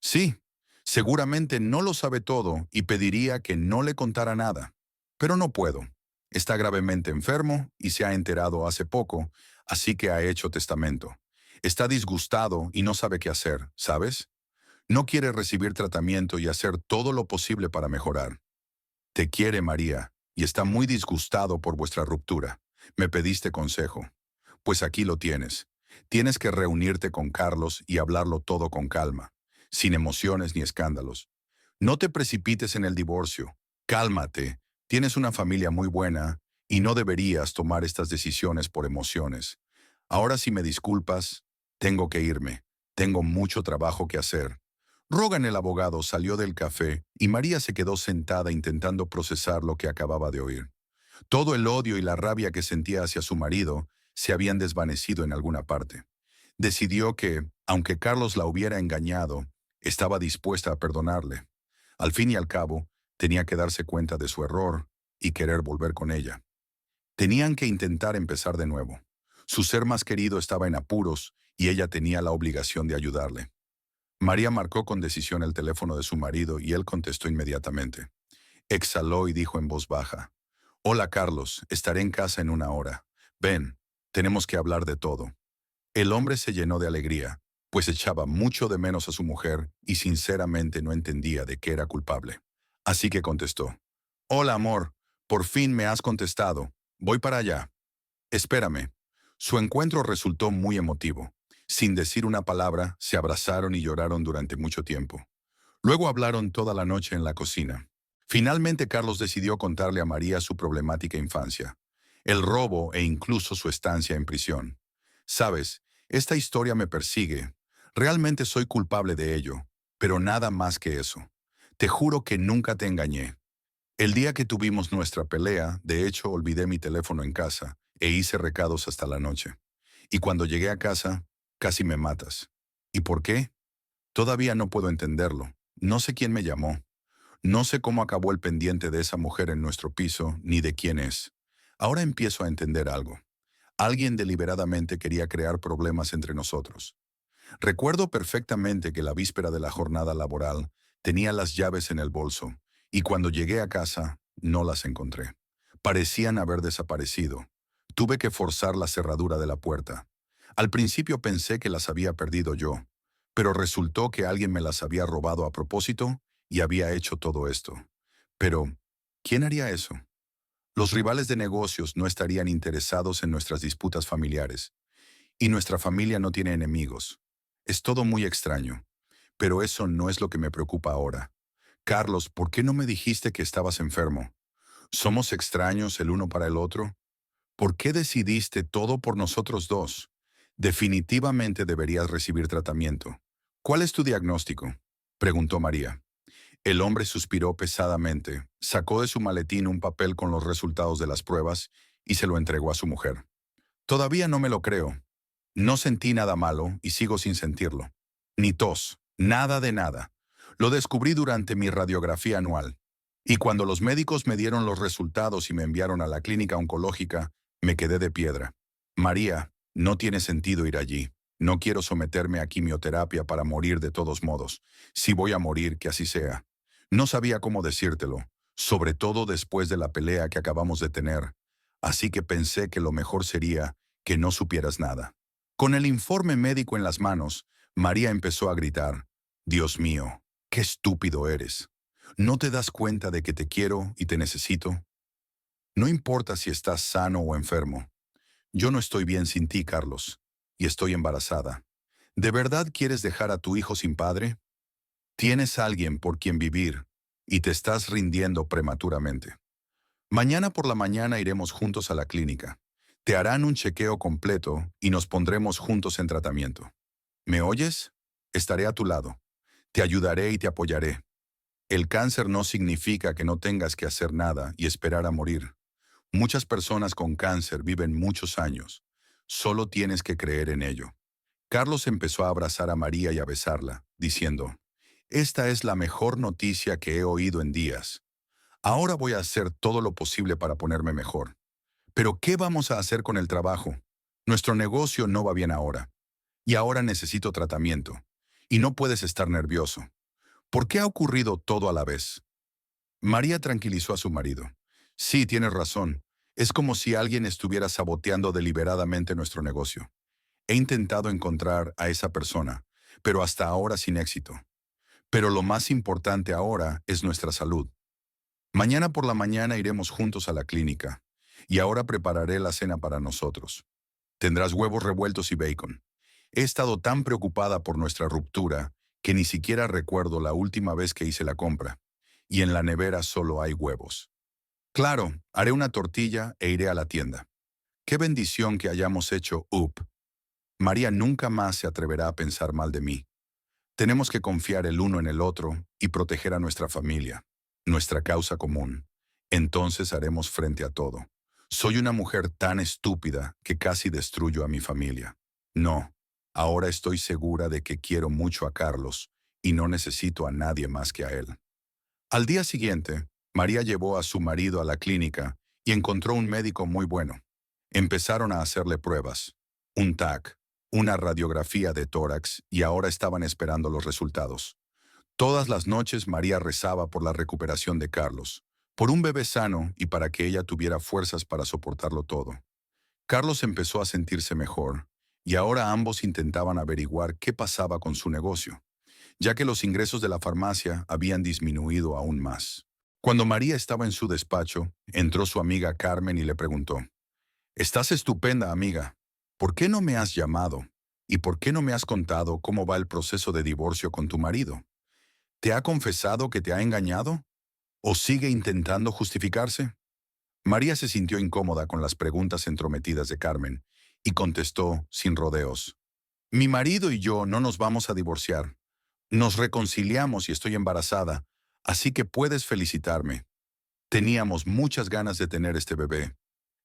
Sí, seguramente no lo sabe todo y pediría que no le contara nada. Pero no puedo. Está gravemente enfermo y se ha enterado hace poco, así que ha hecho testamento. Está disgustado y no sabe qué hacer, ¿sabes? No quiere recibir tratamiento y hacer todo lo posible para mejorar. Te quiere, María, y está muy disgustado por vuestra ruptura. Me pediste consejo. Pues aquí lo tienes. Tienes que reunirte con Carlos y hablarlo todo con calma, sin emociones ni escándalos. No te precipites en el divorcio. Cálmate. Tienes una familia muy buena y no deberías tomar estas decisiones por emociones. Ahora si me disculpas, tengo que irme. Tengo mucho trabajo que hacer. Rogan el abogado salió del café y María se quedó sentada intentando procesar lo que acababa de oír. Todo el odio y la rabia que sentía hacia su marido se habían desvanecido en alguna parte. Decidió que, aunque Carlos la hubiera engañado, estaba dispuesta a perdonarle. Al fin y al cabo, tenía que darse cuenta de su error y querer volver con ella. Tenían que intentar empezar de nuevo. Su ser más querido estaba en apuros y ella tenía la obligación de ayudarle. María marcó con decisión el teléfono de su marido y él contestó inmediatamente. Exhaló y dijo en voz baja, «Hola Carlos, estaré en casa en una hora. Ven, tenemos que hablar de todo». El hombre se llenó de alegría, pues echaba mucho de menos a su mujer y sinceramente no entendía de qué era culpable. Así que contestó, «Hola amor, por fin me has contestado. Voy para allá». «Espérame». Su encuentro resultó muy emotivo. Sin decir una palabra, se abrazaron y lloraron durante mucho tiempo. Luego hablaron toda la noche en la cocina. Finalmente Carlos decidió contarle a María su problemática infancia, el robo e incluso su estancia en prisión. «Sabes, esta historia me persigue. Realmente soy culpable de ello, pero nada más que eso. Te juro que nunca te engañé. El día que tuvimos nuestra pelea, de hecho, olvidé mi teléfono en casa e hice recados hasta la noche. Y cuando llegué a casa, casi me matas. ¿Y por qué? Todavía no puedo entenderlo. No sé quién me llamó. No sé cómo acabó el pendiente de esa mujer en nuestro piso, ni de quién es. Ahora empiezo a entender algo. Alguien deliberadamente quería crear problemas entre nosotros. Recuerdo perfectamente que la víspera de la jornada laboral tenía las llaves en el bolso, y cuando llegué a casa no las encontré. Parecían haber desaparecido. Tuve que forzar la cerradura de la puerta. Al principio pensé que las había perdido yo, pero resultó que alguien me las había robado a propósito y había hecho todo esto. Pero, ¿quién haría eso? Los rivales de negocios no estarían interesados en nuestras disputas familiares, y nuestra familia no tiene enemigos. Es todo muy extraño, pero eso no es lo que me preocupa ahora. Carlos, ¿por qué no me dijiste que estabas enfermo? ¿Somos extraños el uno para el otro? ¿Por qué decidiste todo por nosotros dos? Definitivamente deberías recibir tratamiento. ¿Cuál es tu diagnóstico?, preguntó María. El hombre suspiró pesadamente, sacó de su maletín un papel con los resultados de las pruebas y se lo entregó a su mujer. Todavía no me lo creo. No sentí nada malo y sigo sin sentirlo. Ni tos, nada de nada. Lo descubrí durante mi radiografía anual. Y cuando los médicos me dieron los resultados y me enviaron a la clínica oncológica, me quedé de piedra. María, no tiene sentido ir allí. No quiero someterme a quimioterapia para morir de todos modos. Si voy a morir, que así sea. No sabía cómo decírtelo, sobre todo después de la pelea que acabamos de tener. Así que pensé que lo mejor sería que no supieras nada. Con el informe médico en las manos, María empezó a gritar, «Dios mío, qué estúpido eres. ¿No te das cuenta de que te quiero y te necesito? No importa si estás sano o enfermo. Yo no estoy bien sin ti, Carlos, y estoy embarazada. ¿De verdad quieres dejar a tu hijo sin padre? Tienes a alguien por quien vivir y te estás rindiendo prematuramente. Mañana por la mañana iremos juntos a la clínica. Te harán un chequeo completo y nos pondremos juntos en tratamiento. ¿Me oyes? Estaré a tu lado. Te ayudaré y te apoyaré. El cáncer no significa que no tengas que hacer nada y esperar a morir. Muchas personas con cáncer viven muchos años. Solo tienes que creer en ello. Carlos empezó a abrazar a María y a besarla, diciendo, «Esta es la mejor noticia que he oído en días. Ahora voy a hacer todo lo posible para ponerme mejor. Pero ¿qué vamos a hacer con el trabajo? Nuestro negocio no va bien ahora. Y ahora necesito tratamiento. Y no puedes estar nervioso. ¿Por qué ha ocurrido todo a la vez?» María tranquilizó a su marido. «Sí, tienes razón. Es como si alguien estuviera saboteando deliberadamente nuestro negocio. He intentado encontrar a esa persona, pero hasta ahora sin éxito. Pero lo más importante ahora es nuestra salud. Mañana por la mañana iremos juntos a la clínica, y ahora prepararé la cena para nosotros. Tendrás huevos revueltos y bacon. He estado tan preocupada por nuestra ruptura que ni siquiera recuerdo la última vez que hice la compra, y en la nevera solo hay huevos. Claro, haré una tortilla e iré a la tienda. Qué bendición que hayamos hecho UP. María nunca más se atreverá a pensar mal de mí. Tenemos que confiar el uno en el otro y proteger a nuestra familia, nuestra causa común. Entonces haremos frente a todo. Soy una mujer tan estúpida que casi destruyo a mi familia. No, ahora estoy segura de que quiero mucho a Carlos y no necesito a nadie más que a él. Al día siguiente, María llevó a su marido a la clínica y encontró un médico muy bueno. Empezaron a hacerle pruebas, un TAC, una radiografía de tórax y ahora estaban esperando los resultados. Todas las noches María rezaba por la recuperación de Carlos, por un bebé sano y para que ella tuviera fuerzas para soportarlo todo. Carlos empezó a sentirse mejor y ahora ambos intentaban averiguar qué pasaba con su negocio, ya que los ingresos de la farmacia habían disminuido aún más. Cuando María estaba en su despacho, entró su amiga Carmen y le preguntó, «Estás estupenda, amiga. ¿Por qué no me has llamado? ¿Y por qué no me has contado cómo va el proceso de divorcio con tu marido? ¿Te ha confesado que te ha engañado? ¿O sigue intentando justificarse?» María se sintió incómoda con las preguntas entrometidas de Carmen y contestó sin rodeos, «Mi marido y yo no nos vamos a divorciar. Nos reconciliamos y estoy embarazada, así que puedes felicitarme. Teníamos muchas ganas de tener este bebé.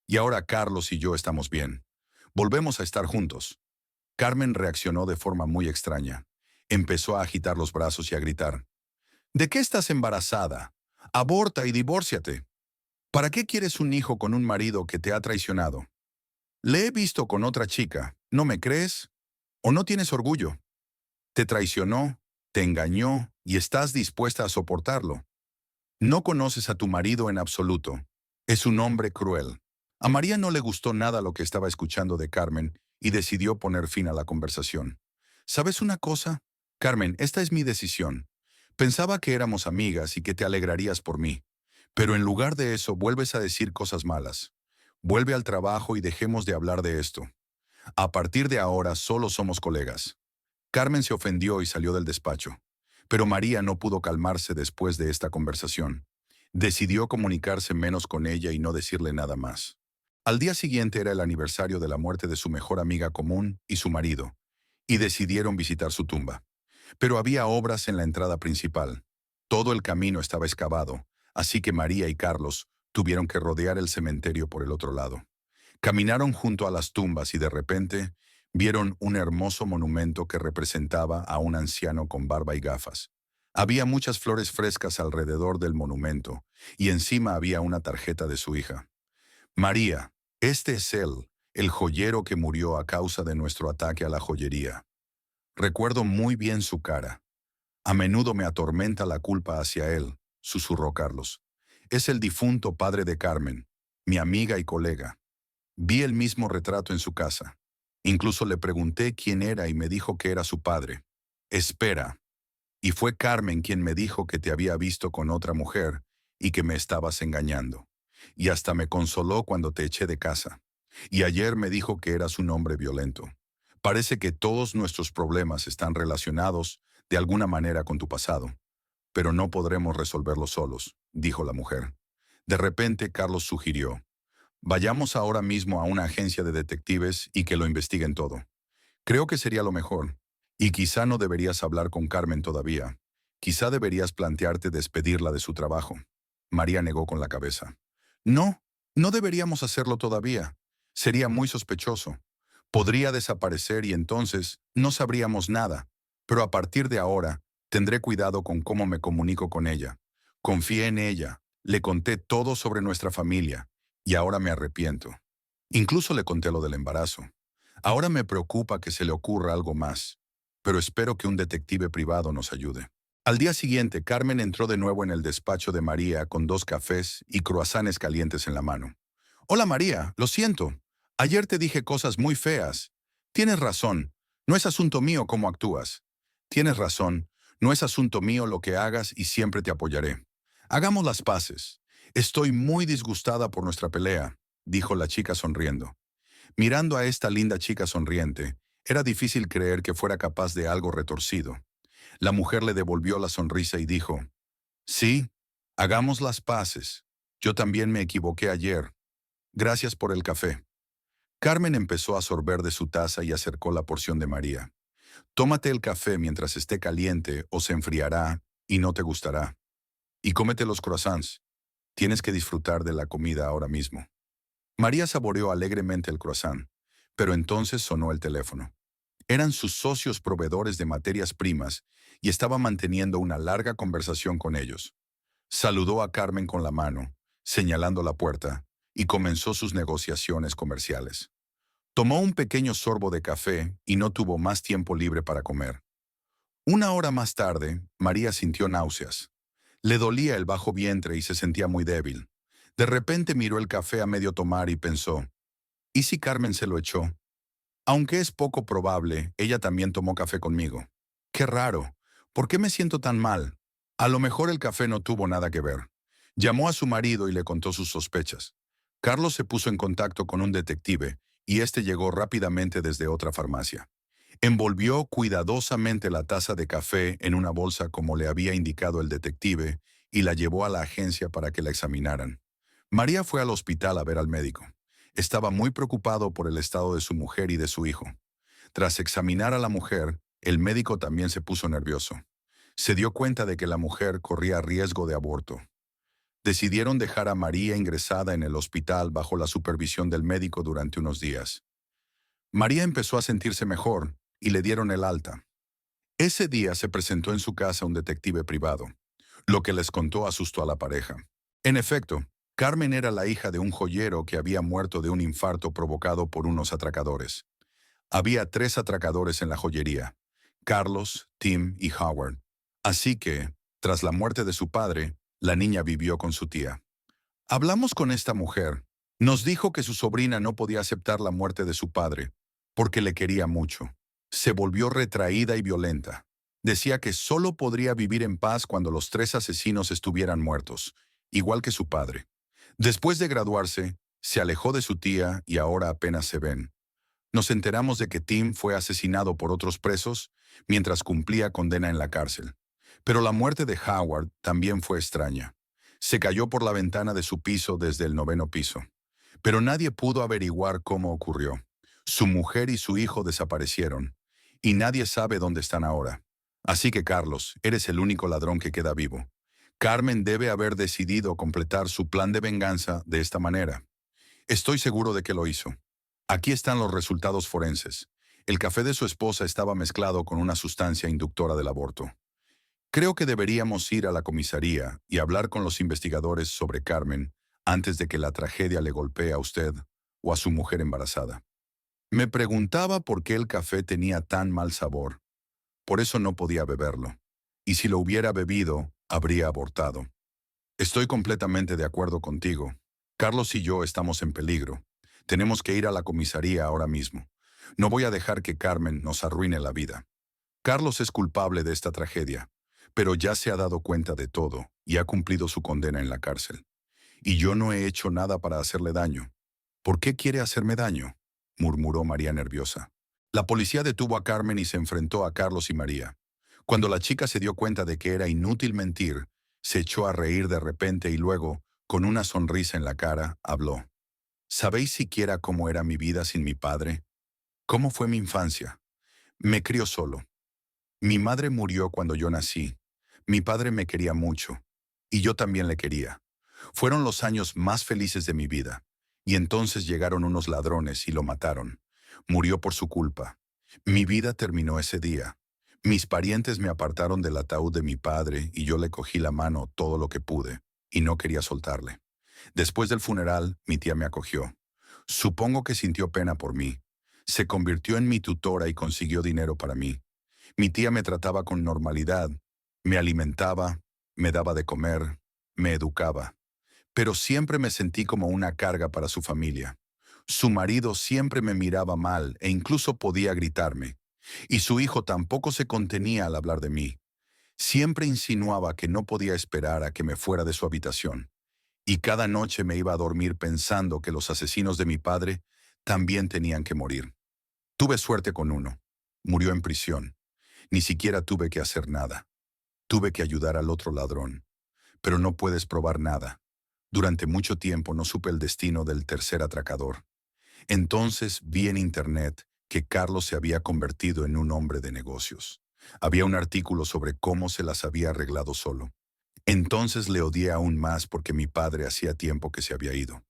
Y ahora Carlos y yo estamos bien. Volvemos a estar juntos». Carmen reaccionó de forma muy extraña. Empezó a agitar los brazos y a gritar, «¿De qué estás embarazada? Aborta y divórciate. ¿Para qué quieres un hijo con un marido que te ha traicionado? Le he visto con otra chica. ¿No me crees? ¿O no tienes orgullo? Te traicionó, te engañó y estás dispuesta a soportarlo. No conoces a tu marido en absoluto. Es un hombre cruel». A María no le gustó nada lo que estaba escuchando de Carmen y decidió poner fin a la conversación. «¿Sabes una cosa? Carmen, esta es mi decisión. Pensaba que éramos amigas y que te alegrarías por mí. Pero en lugar de eso vuelves a decir cosas malas. Vuelve al trabajo y dejemos de hablar de esto. A partir de ahora solo somos colegas». Carmen se ofendió y salió del despacho. Pero María no pudo calmarse después de esta conversación. Decidió comunicarse menos con ella y no decirle nada más. Al día siguiente era el aniversario de la muerte de su mejor amiga común y su marido, y decidieron visitar su tumba. Pero había obras en la entrada principal. Todo el camino estaba excavado, así que María y Carlos tuvieron que rodear el cementerio por el otro lado. Caminaron junto a las tumbas y de repente vieron un hermoso monumento que representaba a un anciano con barba y gafas. Había muchas flores frescas alrededor del monumento y encima había una tarjeta de su hija. «María, este es él, el joyero que murió a causa de nuestro ataque a la joyería. Recuerdo muy bien su cara. A menudo me atormenta la culpa hacia él», susurró Carlos. «Es el difunto padre de Carmen, mi amiga y colega. Vi el mismo retrato en su casa. Incluso le pregunté quién era y me dijo que era su padre. Espera. Y fue Carmen quien me dijo que te había visto con otra mujer y que me estabas engañando. Y hasta me consoló cuando te eché de casa. Y ayer me dijo que eras un hombre violento. Parece que todos nuestros problemas están relacionados de alguna manera con tu pasado. Pero no podremos resolverlo solos, dijo la mujer. De repente, Carlos sugirió: vayamos ahora mismo a una agencia de detectives y que lo investiguen todo. Creo que sería lo mejor. Y quizá no deberías hablar con Carmen todavía. Quizá deberías plantearte despedirla de su trabajo. María negó con la cabeza. No, no deberíamos hacerlo todavía. Sería muy sospechoso. Podría desaparecer y entonces no sabríamos nada. Pero a partir de ahora, tendré cuidado con cómo me comunico con ella. Confié en ella, le conté todo sobre nuestra familia, y ahora me arrepiento. Incluso le conté lo del embarazo. Ahora me preocupa que se le ocurra algo más, pero espero que un detective privado nos ayude. Al día siguiente, Carmen entró de nuevo en el despacho de María con 2 cafés y croissants calientes en la mano. Hola María, lo siento. Ayer te dije cosas muy feas. Tienes razón, no es asunto mío cómo actúas. Tienes razón, no es asunto mío lo que hagas y siempre te apoyaré. Hagamos las paces. Estoy muy disgustada por nuestra pelea, dijo la chica sonriendo. Mirando a esta linda chica sonriente, era difícil creer que fuera capaz de algo retorcido. La mujer le devolvió la sonrisa y dijo: sí, hagamos las paces. Yo también me equivoqué ayer. Gracias por el café. Carmen empezó a sorber de su taza y acercó la porción de María. Tómate el café mientras esté caliente o se enfriará y no te gustará. Y cómete los croissants. Tienes que disfrutar de la comida ahora mismo. María saboreó alegremente el croissant, pero entonces sonó el teléfono. Eran sus socios proveedores de materias primas y estaba manteniendo una larga conversación con ellos. Saludó a Carmen con la mano, señalando la puerta, y comenzó sus negociaciones comerciales. Tomó un pequeño sorbo de café y no tuvo más tiempo libre para comer. 1 hora más tarde, María sintió náuseas. Le dolía el bajo vientre y se sentía muy débil. De repente miró el café a medio tomar y pensó: ¿y si Carmen se lo echó? Aunque es poco probable, ella también tomó café conmigo. Qué raro. ¿Por qué me siento tan mal? A lo mejor el café no tuvo nada que ver. Llamó a su marido y le contó sus sospechas. Carlos se puso en contacto con un detective y este llegó rápidamente desde otra farmacia. Envolvió cuidadosamente la taza de café en una bolsa como le había indicado el detective y la llevó a la agencia para que la examinaran. María fue al hospital a ver al médico. Estaba muy preocupado por el estado de su mujer y de su hijo. Tras examinar a la mujer, el médico también se puso nervioso. Se dio cuenta de que la mujer corría riesgo de aborto. Decidieron dejar a María ingresada en el hospital bajo la supervisión del médico durante unos días. María empezó a sentirse mejor y le dieron el alta. Ese día se presentó en su casa un detective privado. Lo que les contó asustó a la pareja. En efecto, Carmen era la hija de un joyero que había muerto de un infarto provocado por unos atracadores. Había 3 atracadores en la joyería: Carlos, Tim y Howard. Así que, tras la muerte de su padre, la niña vivió con su tía. Hablamos con esta mujer. Nos dijo que su sobrina no podía aceptar la muerte de su padre, porque le quería mucho. Se volvió retraída y violenta. Decía que solo podría vivir en paz cuando los 3 asesinos estuvieran muertos, igual que su padre. Después de graduarse, se alejó de su tía y ahora apenas se ven. Nos enteramos de que Tim fue asesinado por otros presos mientras cumplía condena en la cárcel. Pero la muerte de Howard también fue extraña. Se cayó por la ventana de su piso desde el 9.º piso. Pero nadie pudo averiguar cómo ocurrió. Su mujer y su hijo desaparecieron, y nadie sabe dónde están ahora. Así que, Carlos, eres el único ladrón que queda vivo. Carmen debe haber decidido completar su plan de venganza de esta manera. Estoy seguro de que lo hizo. Aquí están los resultados forenses. El café de su esposa estaba mezclado con una sustancia inductora del aborto. Creo que deberíamos ir a la comisaría y hablar con los investigadores sobre Carmen antes de que la tragedia le golpee a usted o a su mujer embarazada. Me preguntaba por qué el café tenía tan mal sabor. Por eso no podía beberlo. Y si lo hubiera bebido, habría abortado. Estoy completamente de acuerdo contigo. Carlos y yo estamos en peligro. Tenemos que ir a la comisaría ahora mismo. No voy a dejar que Carmen nos arruine la vida. Carlos es culpable de esta tragedia, pero ya se ha dado cuenta de todo y ha cumplido su condena en la cárcel. Y yo no he hecho nada para hacerle daño. ¿Por qué quiere hacerme daño?, murmuró María nerviosa. La policía detuvo a Carmen y se enfrentó a Carlos y María. Cuando la chica se dio cuenta de que era inútil mentir, se echó a reír de repente y luego, con una sonrisa en la cara, habló. ¿Sabéis siquiera cómo era mi vida sin mi padre? ¿Cómo fue mi infancia? Me crió solo. Mi madre murió cuando yo nací. Mi padre me quería mucho. Y yo también le quería. Fueron los años más felices de mi vida. Y entonces llegaron unos ladrones y lo mataron. Murió por su culpa. Mi vida terminó ese día. Mis parientes me apartaron del ataúd de mi padre y yo le cogí la mano todo lo que pude, y no quería soltarle. Después del funeral, mi tía me acogió. Supongo que sintió pena por mí. Se convirtió en mi tutora y consiguió dinero para mí. Mi tía me trataba con normalidad, me alimentaba, me daba de comer, me educaba. Pero siempre me sentí como una carga para su familia. Su marido siempre me miraba mal e incluso podía gritarme. Y su hijo tampoco se contenía al hablar de mí. Siempre insinuaba que no podía esperar a que me fuera de su habitación. Y cada noche me iba a dormir pensando que los asesinos de mi padre también tenían que morir. Tuve suerte con uno. Murió en prisión. Ni siquiera tuve que hacer nada. Tuve que ayudar al otro ladrón. Pero no puedes probar nada. Durante mucho tiempo no supe el destino del tercer atracador. Entonces vi en internet que Carlos se había convertido en un hombre de negocios. Había un artículo sobre cómo se las había arreglado solo. Entonces le odié aún más porque mi padre hacía tiempo que se había ido.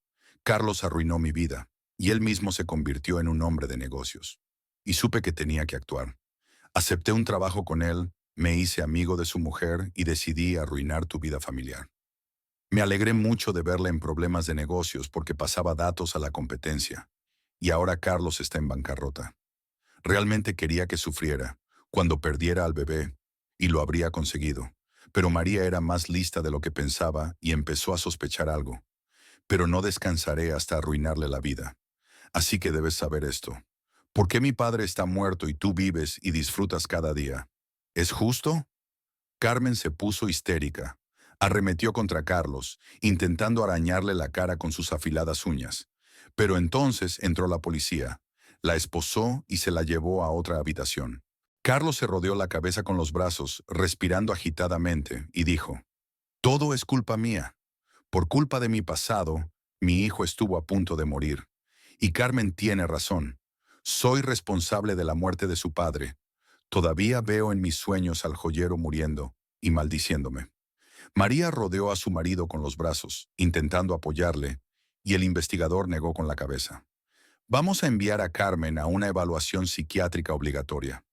Carlos arruinó mi vida, y él mismo se convirtió en un hombre de negocios. Y supe que tenía que actuar. Acepté un trabajo con él, me hice amigo de su mujer y decidí arruinar tu vida familiar. Me alegré mucho de verle en problemas de negocios porque pasaba datos a la competencia. Y ahora Carlos está en bancarrota. Realmente quería que sufriera, cuando perdiera al bebé, y lo habría conseguido. Pero María era más lista de lo que pensaba y empezó a sospechar algo. Pero no descansaré hasta arruinarle la vida. Así que debes saber esto. ¿Por qué mi padre está muerto y tú vives y disfrutas cada día? ¿Es justo? Carmen se puso histérica. Arremetió contra Carlos, intentando arañarle la cara con sus afiladas uñas. Pero entonces entró la policía. La esposó y se la llevó a otra habitación. Carlos se rodeó la cabeza con los brazos, respirando agitadamente, y dijo, «Todo es culpa mía. Por culpa de mi pasado, mi hijo estuvo a punto de morir. Y Carmen tiene razón. Soy responsable de la muerte de su padre. Todavía veo en mis sueños al joyero muriendo y maldiciéndome». María rodeó a su marido con los brazos, intentando apoyarle, y el investigador negó con la cabeza. «Vamos a enviar a Carmen a una evaluación psiquiátrica obligatoria.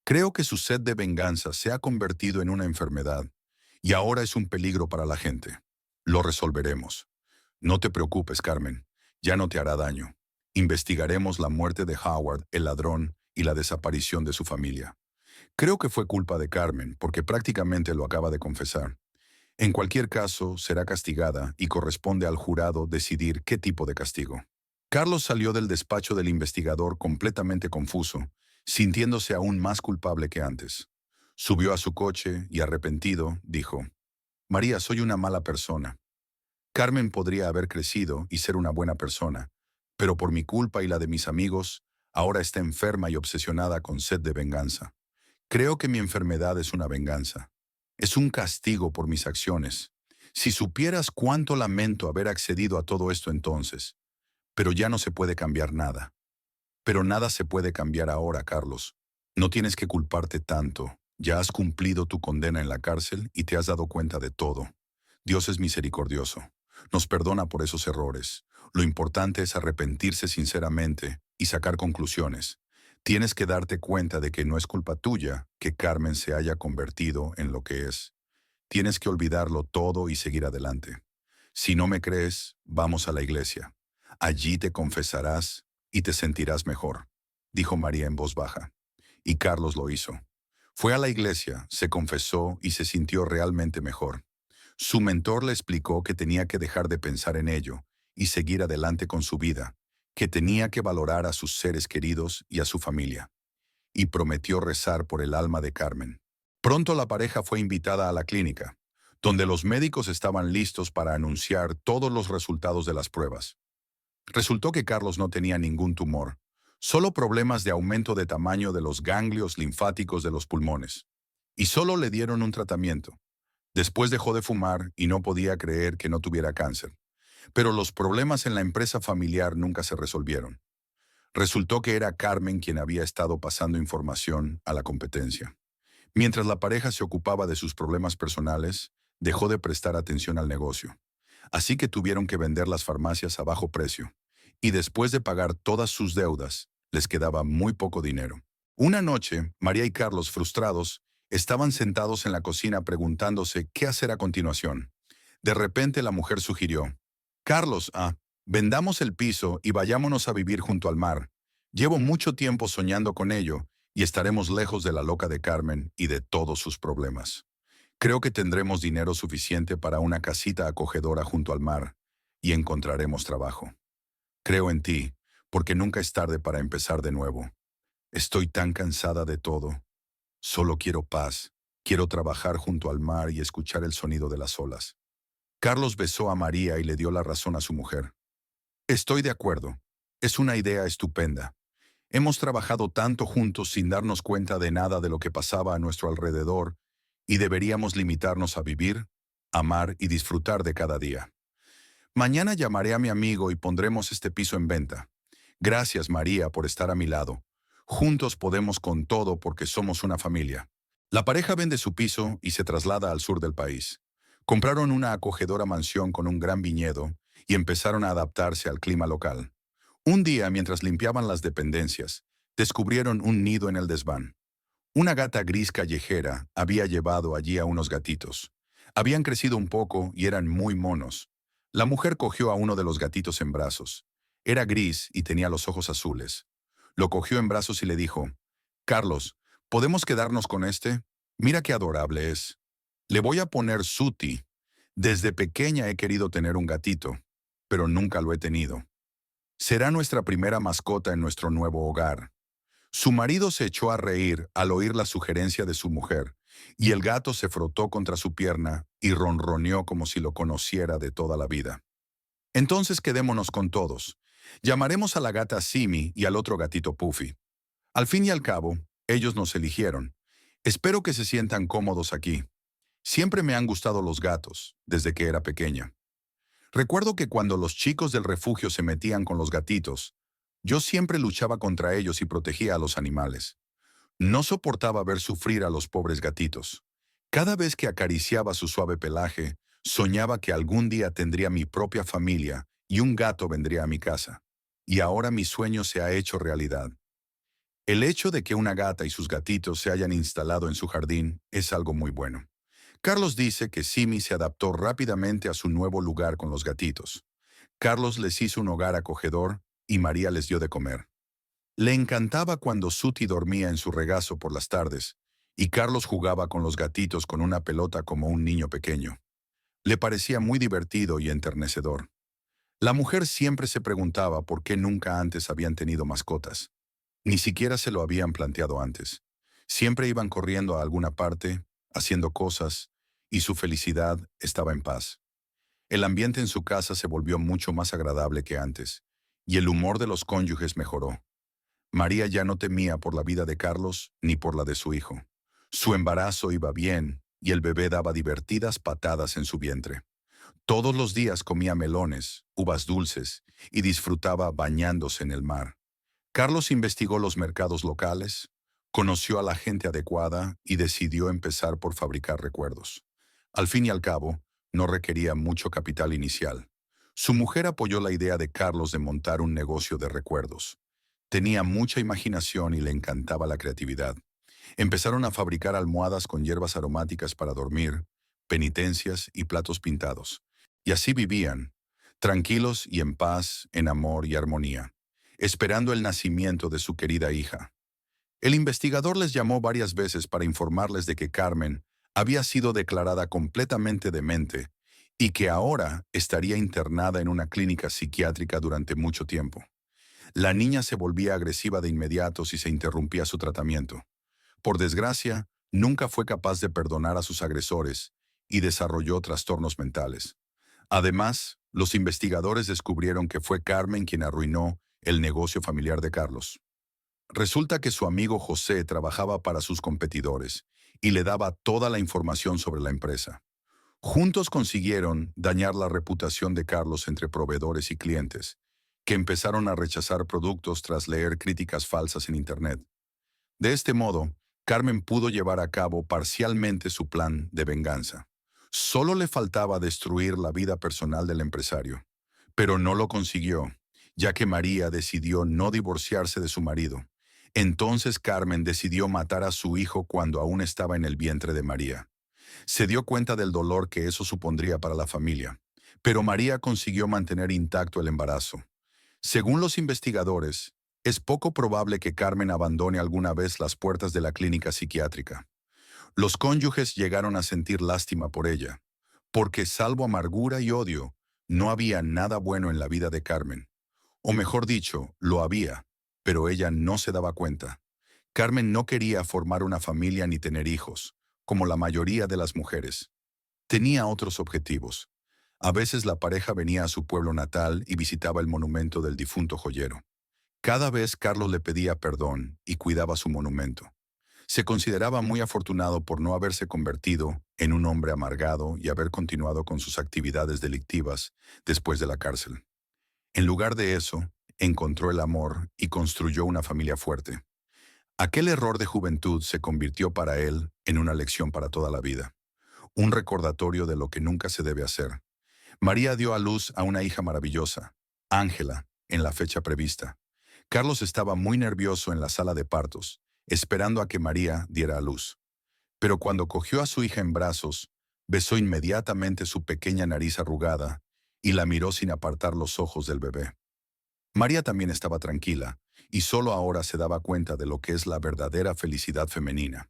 Creo que su sed de venganza se ha convertido en una enfermedad, y ahora es un peligro para la gente. Lo resolveremos. No te preocupes, Carmen. Ya no te hará daño. Investigaremos la muerte de Howard, el ladrón, y la desaparición de su familia. Creo que fue culpa de Carmen, porque prácticamente lo acaba de confesar. En cualquier caso, será castigada y corresponde al jurado decidir qué tipo de castigo». Carlos salió del despacho del investigador completamente confuso, sintiéndose aún más culpable que antes. Subió a su coche y, arrepentido, dijo, «María, soy una mala persona. Carmen podría haber crecido y ser una buena persona, pero por mi culpa y la de mis amigos, ahora está enferma y obsesionada con sed de venganza. Creo que mi enfermedad es una venganza. Es un castigo por mis acciones. Si supieras cuánto lamento haber accedido a todo esto entonces. Pero ya no se puede cambiar nada. Pero nada se puede cambiar ahora, Carlos. No tienes que culparte tanto. Ya has cumplido tu condena en la cárcel y te has dado cuenta de todo. Dios es misericordioso. Nos perdona por esos errores. Lo importante es arrepentirse sinceramente y sacar conclusiones. Tienes que darte cuenta de que no es culpa tuya que Carmen se haya convertido en lo que es. Tienes que olvidarlo todo y seguir adelante. Si no me crees, vamos a la iglesia. Allí te confesarás y te sentirás mejor», dijo María en voz baja. Y Carlos lo hizo. Fue a la iglesia, se confesó y se sintió realmente mejor. Su mentor le explicó que tenía que dejar de pensar en ello y seguir adelante con su vida, que tenía que valorar a sus seres queridos y a su familia. Y prometió rezar por el alma de Carmen. Pronto la pareja fue invitada a la clínica, donde los médicos estaban listos para anunciar todos los resultados de las pruebas. Resultó que Carlos no tenía ningún tumor, solo problemas de aumento de tamaño de los ganglios linfáticos de los pulmones. y solo le dieron un tratamiento. Después dejó de fumar y no podía creer que no tuviera cáncer. Pero los problemas en la empresa familiar nunca se resolvieron. Resultó que era Carmen quien había estado pasando información a la competencia. Mientras la pareja se ocupaba de sus problemas personales, dejó de prestar atención al negocio. Así que tuvieron que vender las farmacias a bajo precio. Y después de pagar todas sus deudas, les quedaba muy poco dinero. Una noche, María y Carlos, frustrados, estaban sentados en la cocina preguntándose qué hacer a continuación. De repente la mujer sugirió: Carlos, vendamos el piso y vayámonos a vivir junto al mar. Llevo mucho tiempo soñando con ello y estaremos lejos de la loca de Carmen y de todos sus problemas. Creo que tendremos dinero suficiente para una casita acogedora junto al mar y encontraremos trabajo. Creo en ti, porque nunca es tarde para empezar de nuevo. Estoy tan cansada de todo. Solo quiero paz. Quiero trabajar junto al mar y escuchar el sonido de las olas. Carlos besó a María y le dio la razón a su mujer. Estoy de acuerdo. Es una idea estupenda. Hemos trabajado tanto juntos sin darnos cuenta de nada de lo que pasaba a nuestro alrededor y deberíamos limitarnos a vivir, amar y disfrutar de cada día. Mañana llamaré a mi amigo y pondremos este piso en venta. Gracias, María, por estar a mi lado. Juntos podemos con todo porque somos una familia. La pareja vende su piso y se traslada al sur del país. Compraron una acogedora mansión con un gran viñedo y empezaron a adaptarse al clima local. Un día, mientras limpiaban las dependencias, descubrieron un nido en el desván. Una gata gris callejera había llevado allí a unos gatitos. Habían crecido un poco y eran muy monos. La mujer cogió a uno de los gatitos en brazos. Era gris y tenía los ojos azules. Lo cogió en brazos y le dijo: Carlos, ¿podemos quedarnos con este? Mira qué adorable es. Le voy a poner Suti. Desde pequeña he querido tener un gatito, pero nunca lo he tenido. Será nuestra primera mascota en nuestro nuevo hogar. Su marido se echó a reír al oír la sugerencia de su mujer, y el gato se frotó contra su pierna y ronroneó como si lo conociera de toda la vida. Entonces quedémonos con todos. Llamaremos a la gata Simi y al otro gatito Puffy. Al fin y al cabo, ellos nos eligieron. Espero que se sientan cómodos aquí. Siempre me han gustado los gatos, desde que era pequeña. Recuerdo que cuando los chicos del refugio se metían con los gatitos, yo siempre luchaba contra ellos y protegía a los animales. No soportaba ver sufrir a los pobres gatitos. Cada vez que acariciaba su suave pelaje, soñaba que algún día tendría mi propia familia y un gato vendría a mi casa. Y ahora mi sueño se ha hecho realidad. El hecho de que una gata y sus gatitos se hayan instalado en su jardín es algo muy bueno. Carlos dice que Simi se adaptó rápidamente a su nuevo lugar con los gatitos. Carlos les hizo un hogar acogedor y María les dio de comer. Le encantaba cuando Suti dormía en su regazo por las tardes y Carlos jugaba con los gatitos con una pelota como un niño pequeño. Le parecía muy divertido y enternecedor. La mujer siempre se preguntaba por qué nunca antes habían tenido mascotas. Ni siquiera se lo habían planteado antes. Siempre iban corriendo a alguna parte, haciendo cosas, y su felicidad estaba en paz. El ambiente en su casa se volvió mucho más agradable que antes, y el humor de los cónyuges mejoró. María ya no temía por la vida de Carlos ni por la de su hijo. Su embarazo iba bien, y el bebé daba divertidas patadas en su vientre. Todos los días comía melones, uvas dulces, y disfrutaba bañándose en el mar. Carlos investigó los mercados locales, conoció a la gente adecuada y decidió empezar por fabricar recuerdos. Al fin y al cabo, no requería mucho capital inicial. Su mujer apoyó la idea de Carlos de montar un negocio de recuerdos. Tenía mucha imaginación y le encantaba la creatividad. Empezaron a fabricar almohadas con hierbas aromáticas para dormir, penitencias y platos pintados. Y así vivían, tranquilos y en paz, en amor y armonía, esperando el nacimiento de su querida hija. El investigador les llamó varias veces para informarles de que Carmen había sido declarada completamente demente y que ahora estaría internada en una clínica psiquiátrica durante mucho tiempo. La niña se volvía agresiva de inmediato si se interrumpía su tratamiento. Por desgracia, nunca fue capaz de perdonar a sus agresores y desarrolló trastornos mentales. Además, los investigadores descubrieron que fue Carmen quien arruinó el negocio familiar de Carlos. Resulta que su amigo José trabajaba para sus competidores y le daba toda la información sobre la empresa. Juntos consiguieron dañar la reputación de Carlos entre proveedores y clientes, que empezaron a rechazar productos tras leer críticas falsas en Internet. De este modo, Carmen pudo llevar a cabo parcialmente su plan de venganza. Solo le faltaba destruir la vida personal del empresario, pero no lo consiguió, ya que María decidió no divorciarse de su marido. Entonces Carmen decidió matar a su hijo cuando aún estaba en el vientre de María. Se dio cuenta del dolor que eso supondría para la familia, pero María consiguió mantener intacto el embarazo. Según los investigadores, es poco probable que Carmen abandone alguna vez las puertas de la clínica psiquiátrica. Los cónyuges llegaron a sentir lástima por ella, porque salvo amargura y odio, no había nada bueno en la vida de Carmen. O mejor dicho, lo había, pero ella no se daba cuenta. Carmen no quería formar una familia ni tener hijos, como la mayoría de las mujeres. Tenía otros objetivos. A veces la pareja venía a su pueblo natal y visitaba el monumento del difunto joyero. Cada vez Carlos le pedía perdón y cuidaba su monumento. Se consideraba muy afortunado por no haberse convertido en un hombre amargado y haber continuado con sus actividades delictivas después de la cárcel. En lugar de eso, encontró el amor y construyó una familia fuerte. Aquel error de juventud se convirtió para él en una lección para toda la vida, un recordatorio de lo que nunca se debe hacer. María dio a luz a una hija maravillosa, Ángela, en la fecha prevista. Carlos estaba muy nervioso en la sala de partos, esperando a que María diera a luz. Pero cuando cogió a su hija en brazos, besó inmediatamente su pequeña nariz arrugada y la miró sin apartar los ojos del bebé. María también estaba tranquila, y solo ahora se daba cuenta de lo que es la verdadera felicidad femenina.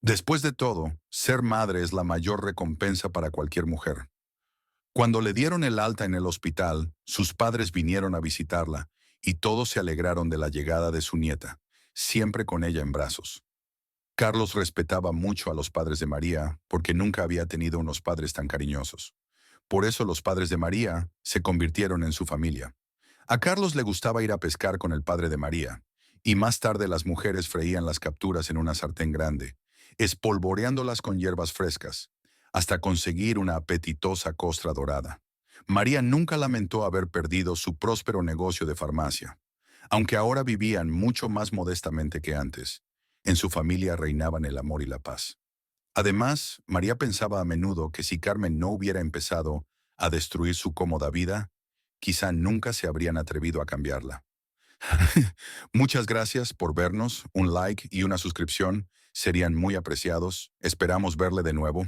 Después de todo, ser madre es la mayor recompensa para cualquier mujer. Cuando le dieron el alta en el hospital, sus padres vinieron a visitarla, y todos se alegraron de la llegada de su nieta, siempre con ella en brazos. Carlos respetaba mucho a los padres de María, porque nunca había tenido unos padres tan cariñosos. Por eso los padres de María se convirtieron en su familia. A Carlos le gustaba ir a pescar con el padre de María, y más tarde las mujeres freían las capturas en una sartén grande, espolvoreándolas con hierbas frescas, hasta conseguir una apetitosa costra dorada. María nunca lamentó haber perdido su próspero negocio de farmacia, aunque ahora vivían mucho más modestamente que antes. En su familia reinaban el amor y la paz. Además, María pensaba a menudo que si Carmen no hubiera empezado a destruir su cómoda vida, quizá nunca se habrían atrevido a cambiarla. Muchas gracias por vernos, un like y una suscripción serían muy apreciados. Esperamos verle de nuevo.